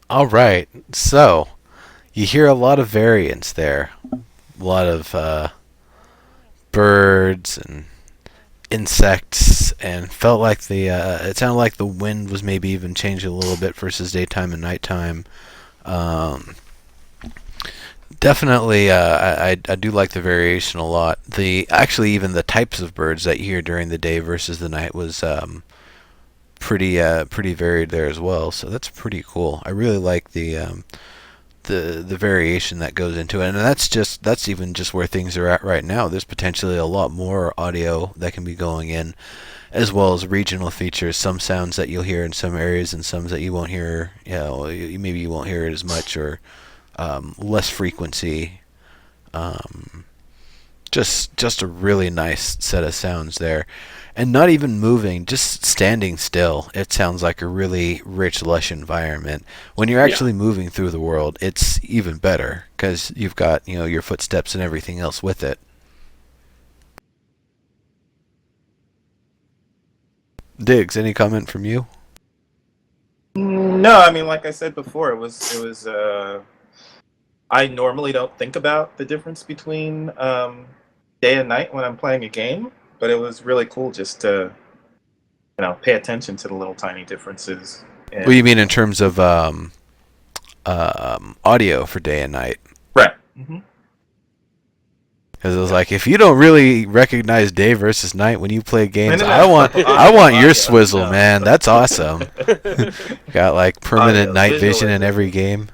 All right, so you hear a lot of variants there, a lot of birds and insects, and felt like the it sounded like the wind was maybe even changing a little bit versus daytime and nighttime. Um, Definitely, I do like the variation a lot. The actually even the types of birds that you hear during the day versus the night was pretty varied there as well. So that's pretty cool. I really like the variation that goes into it, and that's even just where things are at right now. There's potentially a lot more audio that can be going in, as well as regional features. Some sounds that you'll hear in some areas, and some that you won't hear. Maybe you won't hear it as much, or less frequency. Just a really nice set of sounds there, and not even moving, just standing still. It sounds like a really rich, lush environment. When you're actually moving through the world, it's even better because you've got your footsteps and everything else with it. Dygz, any comment from you? No, I mean, like I said before, it was. I normally don't think about the difference between day and night when I'm playing a game, but it was really cool just to pay attention to the little tiny differences. What do you mean in terms of audio for day and night? Right. Mm-hmm. Because it was like, if you don't really recognize day versus night when you play games, No. I want your Audio, swizzle, no. man. That's awesome. Got like permanent Audio, night visual vision in is- every game.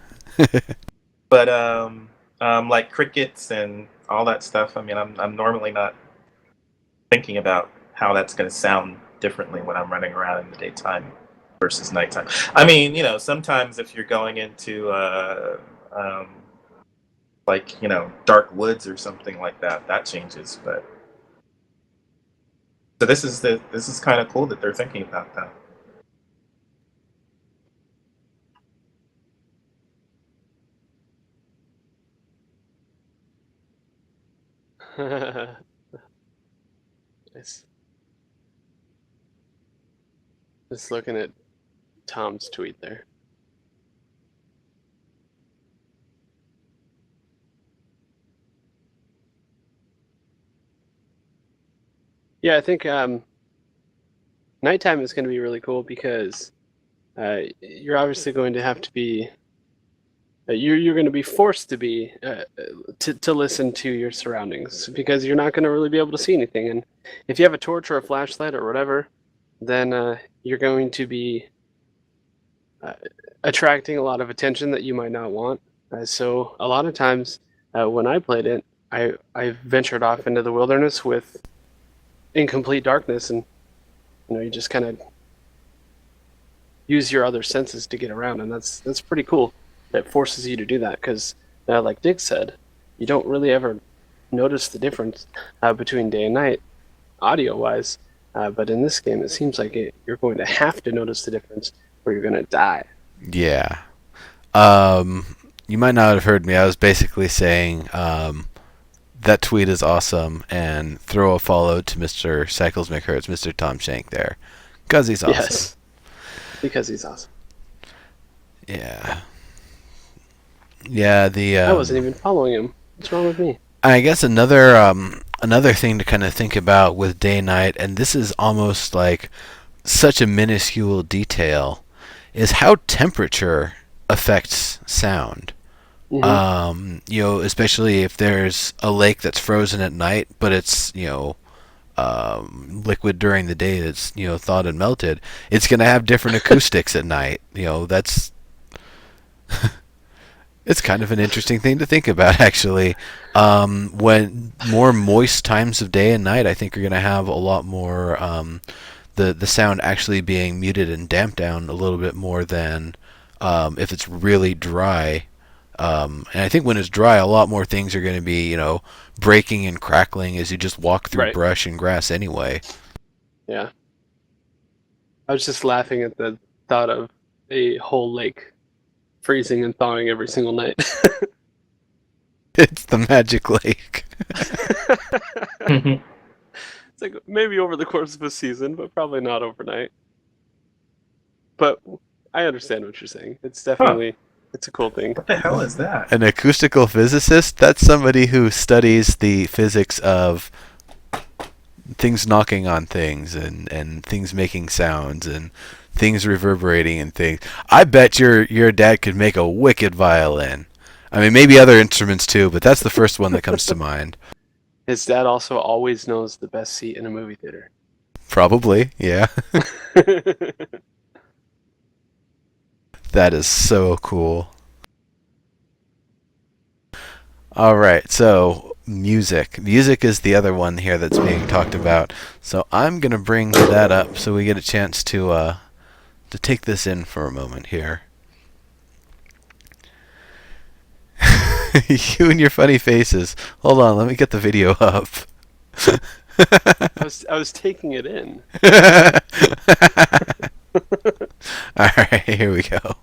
But like crickets and all that stuff. I mean, I'm normally not thinking about how that's going to sound differently when I'm running around in the daytime versus nighttime. I mean, sometimes if you're going into like dark woods or something like that, that changes. But so this is kind of cool that they're thinking about that. Nice. Just looking at Tom's tweet there. Yeah, I think nighttime is going to be really cool because you're obviously going to have to be you're going to be forced to be to listen to your surroundings because you're not going to really be able to see anything. And if you have a torch or a flashlight or whatever, then you're going to be attracting a lot of attention that you might not want. So a lot of times when I played it, I ventured off into the wilderness in complete darkness, and you just kind of use your other senses to get around, and that's pretty cool. It forces you to do that because, like Dygz said, you don't really ever notice the difference between day and night, audio-wise. But in this game, it seems like you're going to have to notice the difference, or you're going to die. Yeah. You might not have heard me. I was basically saying that tweet is awesome, and throw a follow to Mr. Cycles Make Hurts, Mr. Tom Shank there, because he's awesome. Yes, because he's awesome. Yeah. Yeah, I wasn't even following him. What's wrong with me? I guess another thing to kind of think about with day night, and this is almost like such a minuscule detail, is how temperature affects sound. Mm-hmm. Especially if there's a lake that's frozen at night, but it's liquid during the day that's thawed and melted. It's gonna have different acoustics at night. That's it's kind of an interesting thing to think about, actually. When more moist times of day and night, I think you're going to have a lot more the sound actually being muted and damped down a little bit more than if it's really dry And I think when it's dry, a lot more things are going to be, breaking and crackling as you just walk through Right. brush and grass anyway. Yeah. I was just laughing at the thought of a whole lake freezing and thawing every single night. It's the magic lake. It's like maybe over the course of a season, but probably not overnight. But I understand what you're saying. It's definitely it's a cool thing. What the hell is that? An acoustical physicist? That's somebody who studies the physics of things knocking on things and things making sounds and things reverberating and things. I bet your dad could make a wicked violin. I mean, maybe other instruments too, but that's the first one that comes to mind. His dad also always knows the best seat in a movie theater. Probably, yeah. That is so cool. All right, so music. Music is the other one here that's being talked about. So I'm gonna bring that up so we get a chance to take this in for a moment here. You and your funny faces. Hold on, let me get the video up. I was taking it in. All right, here we go.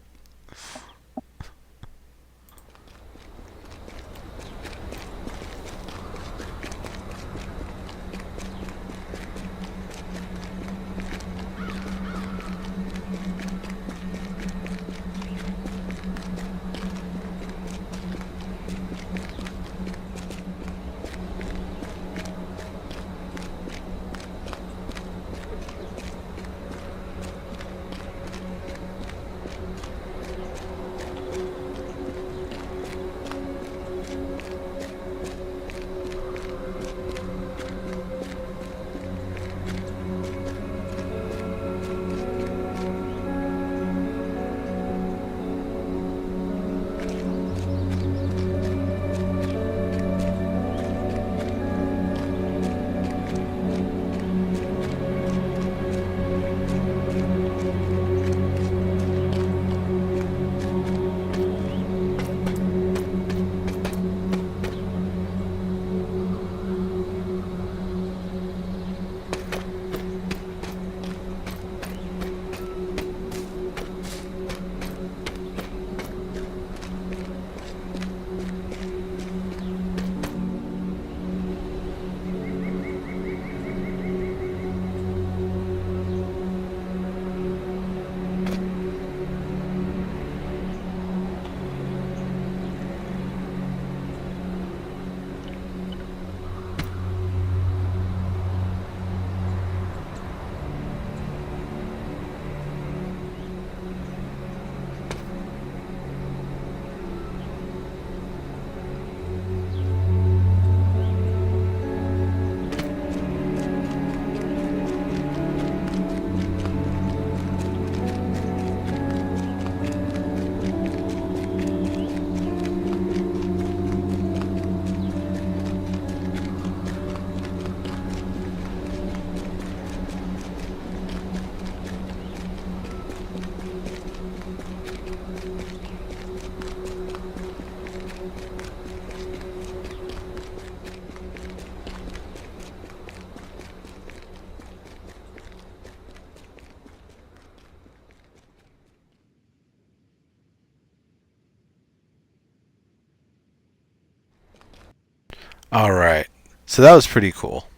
All right, so that was pretty cool.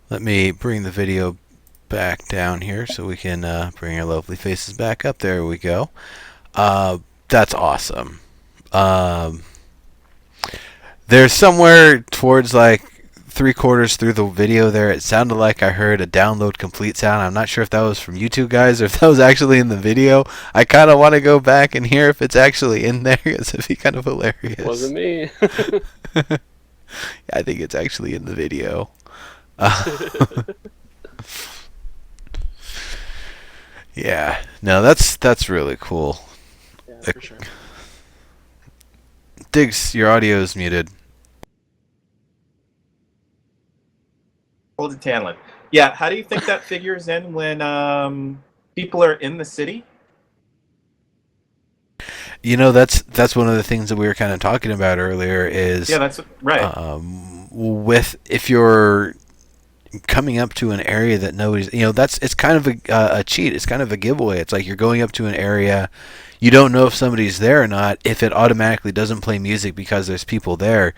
Let me bring the video back down here so we can bring our lovely faces back up. There we go. That's awesome. There's somewhere towards like 3/4 through the video there, it sounded like I heard a download complete sound. I'm not sure if that was from you two guys or if that was actually in the video. I kind of want to go back and hear if it's actually in there, because it'd be kind of hilarious. Wasn't me. I think it's actually in the video. Yeah, no, that's really cool. Yeah, for sure. Dygz, your audio is muted. Hold it, Tanlin. Yeah, how do you think that figures in when people are in the city? That's one of the things that we were kind of talking about earlier is Yeah, that's right. with if you're coming up to an area that nobody's, it's kind of a cheat. It's kind of a giveaway. It's like you're going up to an area, you don't know if somebody's there or not. If it automatically doesn't play music because there's people there,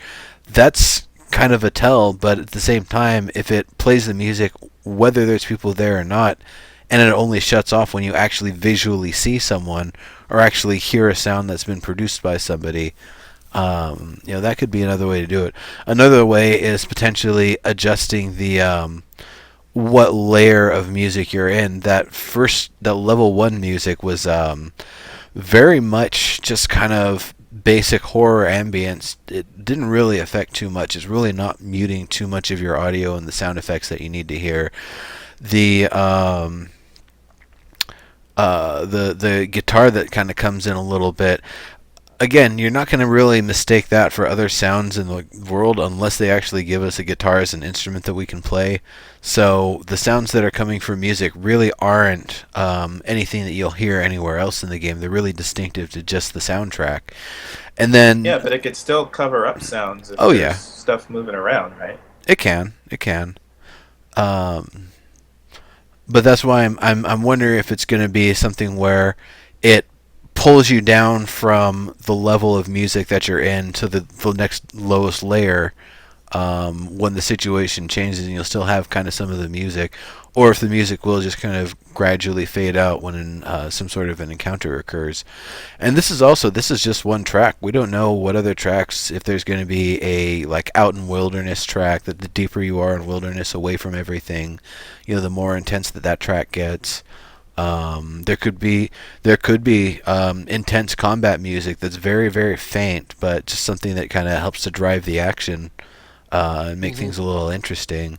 that's kind of a tell. But at the same time, if it plays the music whether there's people there or not, and it only shuts off when you actually visually see someone or actually hear a sound that's been produced by somebody, that could be another way to do it. Another way is potentially adjusting the what layer of music you're in. That level 1 music was very much just kind of basic horror ambience. It didn't really affect too much. It's really not muting too much of your audio and the sound effects that you need to hear. The guitar that kind of comes in a little bit. Again, you're not going to really mistake that for other sounds in the world unless they actually give us a guitar as an instrument that we can play. So the sounds that are coming from music really aren't anything that you'll hear anywhere else in the game. They're really distinctive to just the soundtrack. And then Yeah, but it could still cover up sounds if Oh, there's yeah. stuff moving around, right? It can. But that's why I'm wondering if it's going to be something where it pulls you down from the level of music that you're in to the next lowest layer when the situation changes, and you'll still have kind of some of the music, or if the music will just kind of gradually fade out when some sort of an encounter occurs. And this is just one track. We don't know what other tracks, if there's going to be a like out in wilderness track, that the deeper you are in wilderness away from everything, the more intense that track gets. There could be intense combat music that's very, very faint, but just something that kind of helps to drive the action and make things a little interesting,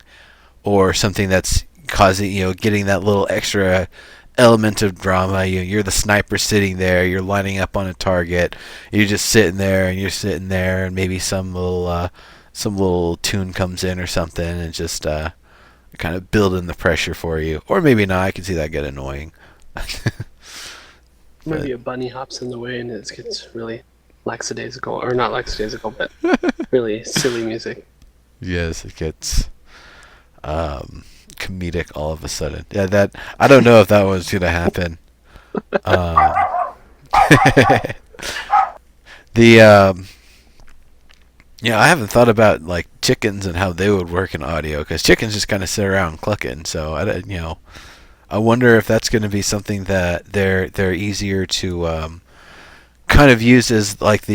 or something that's causing, getting that little extra element of drama. You're the sniper sitting there, you're lining up on a target, you're just sitting there, and maybe some little tune comes in or something, and just kind of building the pressure for you. Or maybe not. I can see that get annoying. Maybe a bunny hops in the way and it gets really lackadaisical, or not lackadaisical, but really silly music. Yes, it gets comedic all of a sudden. Yeah, that I don't know if that was gonna happen. I haven't thought about like chickens and how they would work in audio, because chickens just kind of sit around clucking. So I wonder if that's going to be something that they're easier to kind of use as like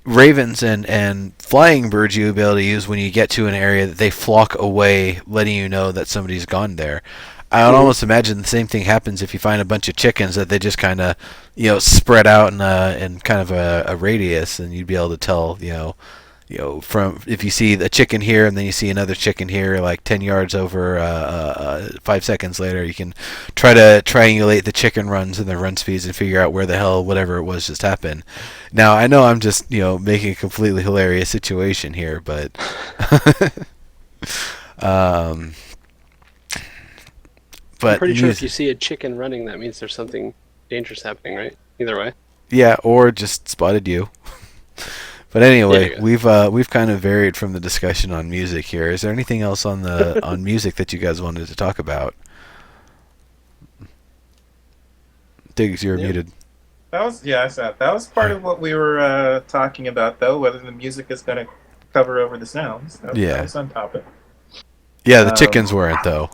ravens and flying birds you'll be able to use when you get to an area that they flock away, letting you know that somebody's gone there. I would almost imagine the same thing happens if you find a bunch of chickens, that they just kind of, spread out in kind of a radius, and you'd be able to tell, from if you see a chicken here and then you see another chicken here, like 10 yards over, 5 seconds later, you can try to triangulate the chicken runs and their run speeds and figure out where the hell whatever it was just happened. Now, I know I'm just, making a completely hilarious situation here, but but I'm pretty sure if you see a chicken running, that means there's something dangerous happening, right? Either way. Yeah, or just spotted you. But anyway, we've kind of varied from the discussion on music here. Is there anything else on music that you guys wanted to talk about? Dygz, you're muted. I said that was part of what we were talking about, though, whether the music is going to cover over the sounds. That was on topic. Yeah, the chickens weren't, though.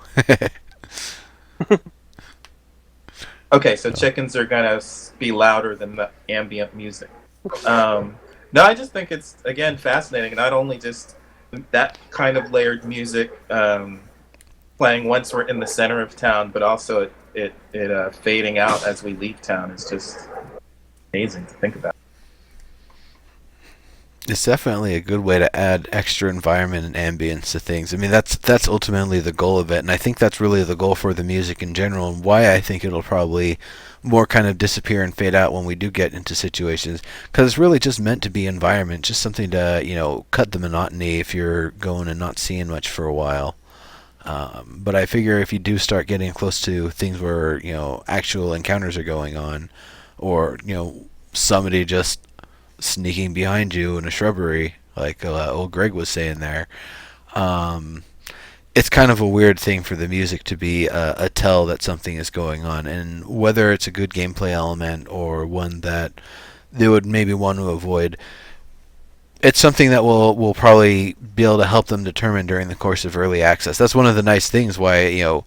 Okay, so chickens are going to be louder than the ambient music. No, I just think it's, again, fascinating. Not only just that kind of layered music playing once we're in the center of town, but also it fading out as we leave town is just amazing to think about. It's definitely a good way to add extra environment and ambience to things. I mean, that's ultimately the goal of it, and I think that's really the goal for the music in general, and why I think it'll probably more kind of disappear and fade out when we do get into situations, because it's really just meant to be environment, just something to cut the monotony if you're going and not seeing much for a while. But I figure if you do start getting close to things where actual encounters are going on, or somebody just sneaking behind you in a shrubbery, like old Greg was saying there. It's kind of a weird thing for the music to be a tell that something is going on, and whether it's a good gameplay element or one that they would maybe want to avoid, it's something that we'll probably be able to help them determine during the course of early access. That's one of the nice things why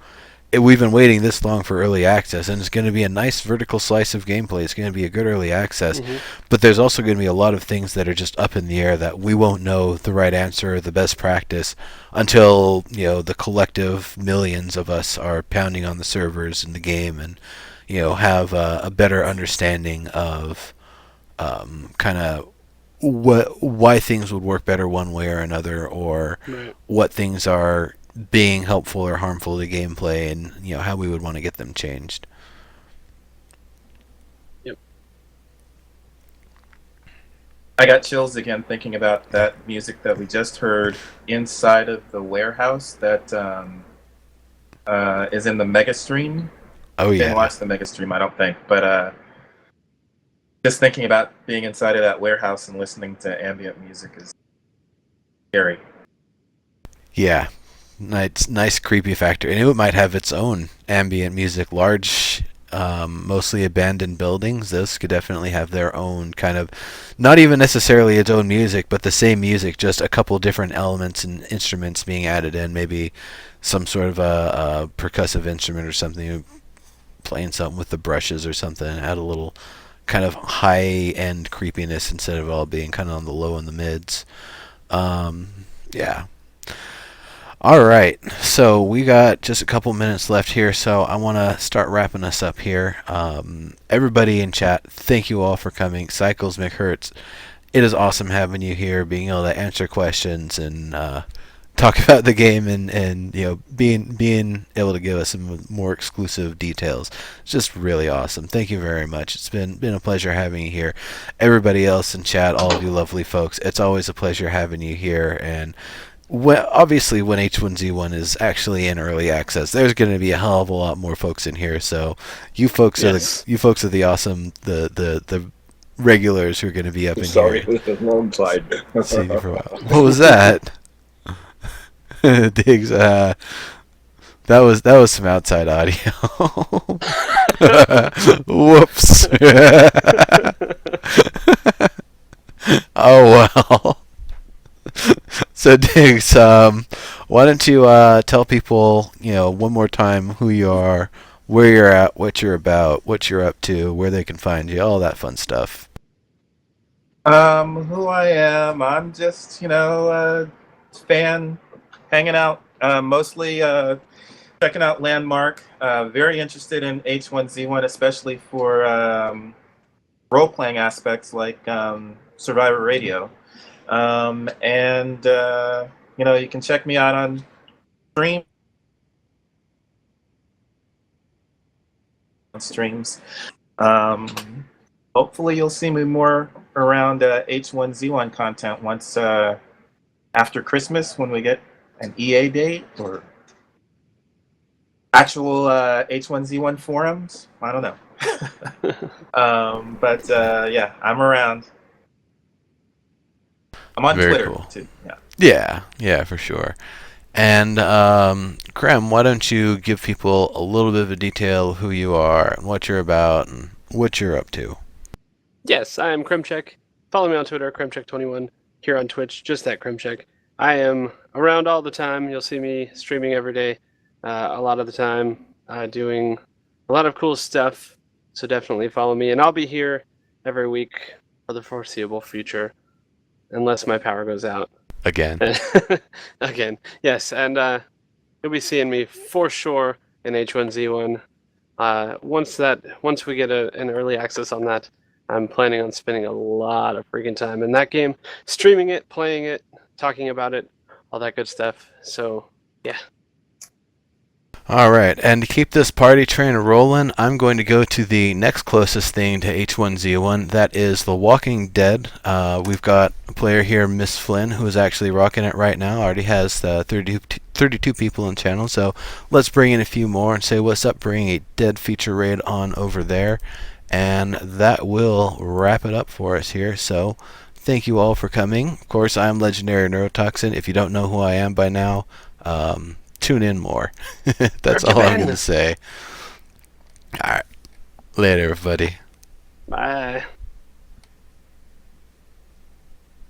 we've been waiting this long for early access, and it's going to be a nice vertical slice of gameplay. It's going to be a good early access, but there's also going to be a lot of things that are just up in the air that we won't know the right answer or the best practice until the collective millions of us are pounding on the servers in the game and have a better understanding of kind of why things would work better one way or another, or what things are being helpful or harmful to gameplay, and how we would want to get them changed. Yep. I got chills again thinking about that music that we just heard inside of the warehouse that is in the Mega Stream. Oh yeah. Didn't watch the Mega Stream, I don't think, but just thinking about being inside of that warehouse and listening to ambient music is scary. Yeah. Nice creepy factor, and it might have its own ambient music. Large, mostly abandoned buildings, those could definitely have their own kind of, not even necessarily its own music, but the same music, just a couple different elements and instruments being added in. Maybe some sort of a percussive instrument or something, playing something with the brushes or something, add a little kind of high-end creepiness instead of all being kind of on the low and the mids. Yeah. All right, so we got just a couple minutes left here, so I want to start wrapping us up here. Everybody in chat, thank you all for coming. Cycles McHurts, it is awesome having you here, being able to answer questions and talk about the game, and being able to give us some more exclusive details. It's just really awesome. Thank you very much. It's been a pleasure having you here. Everybody else in chat, all of you lovely folks, it's always a pleasure having you here. And obviously, when H1Z1 is actually in early access, there's going to be a hell of a lot more folks in here. So you folks are the awesome the regulars who are going to be up in sorry, here. this is wrong side. See you for a while. What was that? Dygz, that was some outside audio. Whoops. Oh well. So Dygz, why don't you tell people, one more time who you are, where you're at, what you're about, what you're up to, where they can find you, all that fun stuff. Who I am, I'm just, a fan hanging out, mostly checking out Landmark. Very interested in H1Z1, especially for role-playing aspects like Survivor Radio. And you can check me out on streams. Hopefully you'll see me more around H1Z1 content once after Christmas, when we get an EA date or actual H1Z1 forums. I don't know. But yeah, I'm around. I'm on Very Twitter cool. too. Yeah, for sure. And Krem, why don't you give people a little bit of a detail who you are and what you're about and what you're up to? Yes, I am Kremcheck. Follow me on Twitter, Kremcheck21. Here on Twitch, just that Kremcheck. I am around all the time. You'll see me streaming every day, a lot of the time, doing a lot of cool stuff. So definitely follow me, and I'll be here every week for the foreseeable future, unless my power goes out. Again. Again, yes, and you'll be seeing me for sure in H1Z1. Once we get an early access on that, I'm planning on spending a lot of freaking time in that game, streaming it, playing it, talking about it, all that good stuff. So, yeah. All right, and to keep this party train rolling, I'm going to go to the next closest thing to H1Z1. That is The Walking Dead. We've got a player here, Miss Flynn, who is actually rocking it right now. Already has 32 people in channel, so let's bring in a few more and say what's up, bring a Dead feature raid on over there. And that will wrap it up for us here. So thank you all for coming. Of course, I'm Legendary Neurotoxin. If you don't know who I am by now, tune in more. That's all I'm going to say. All right. Later, everybody. Bye.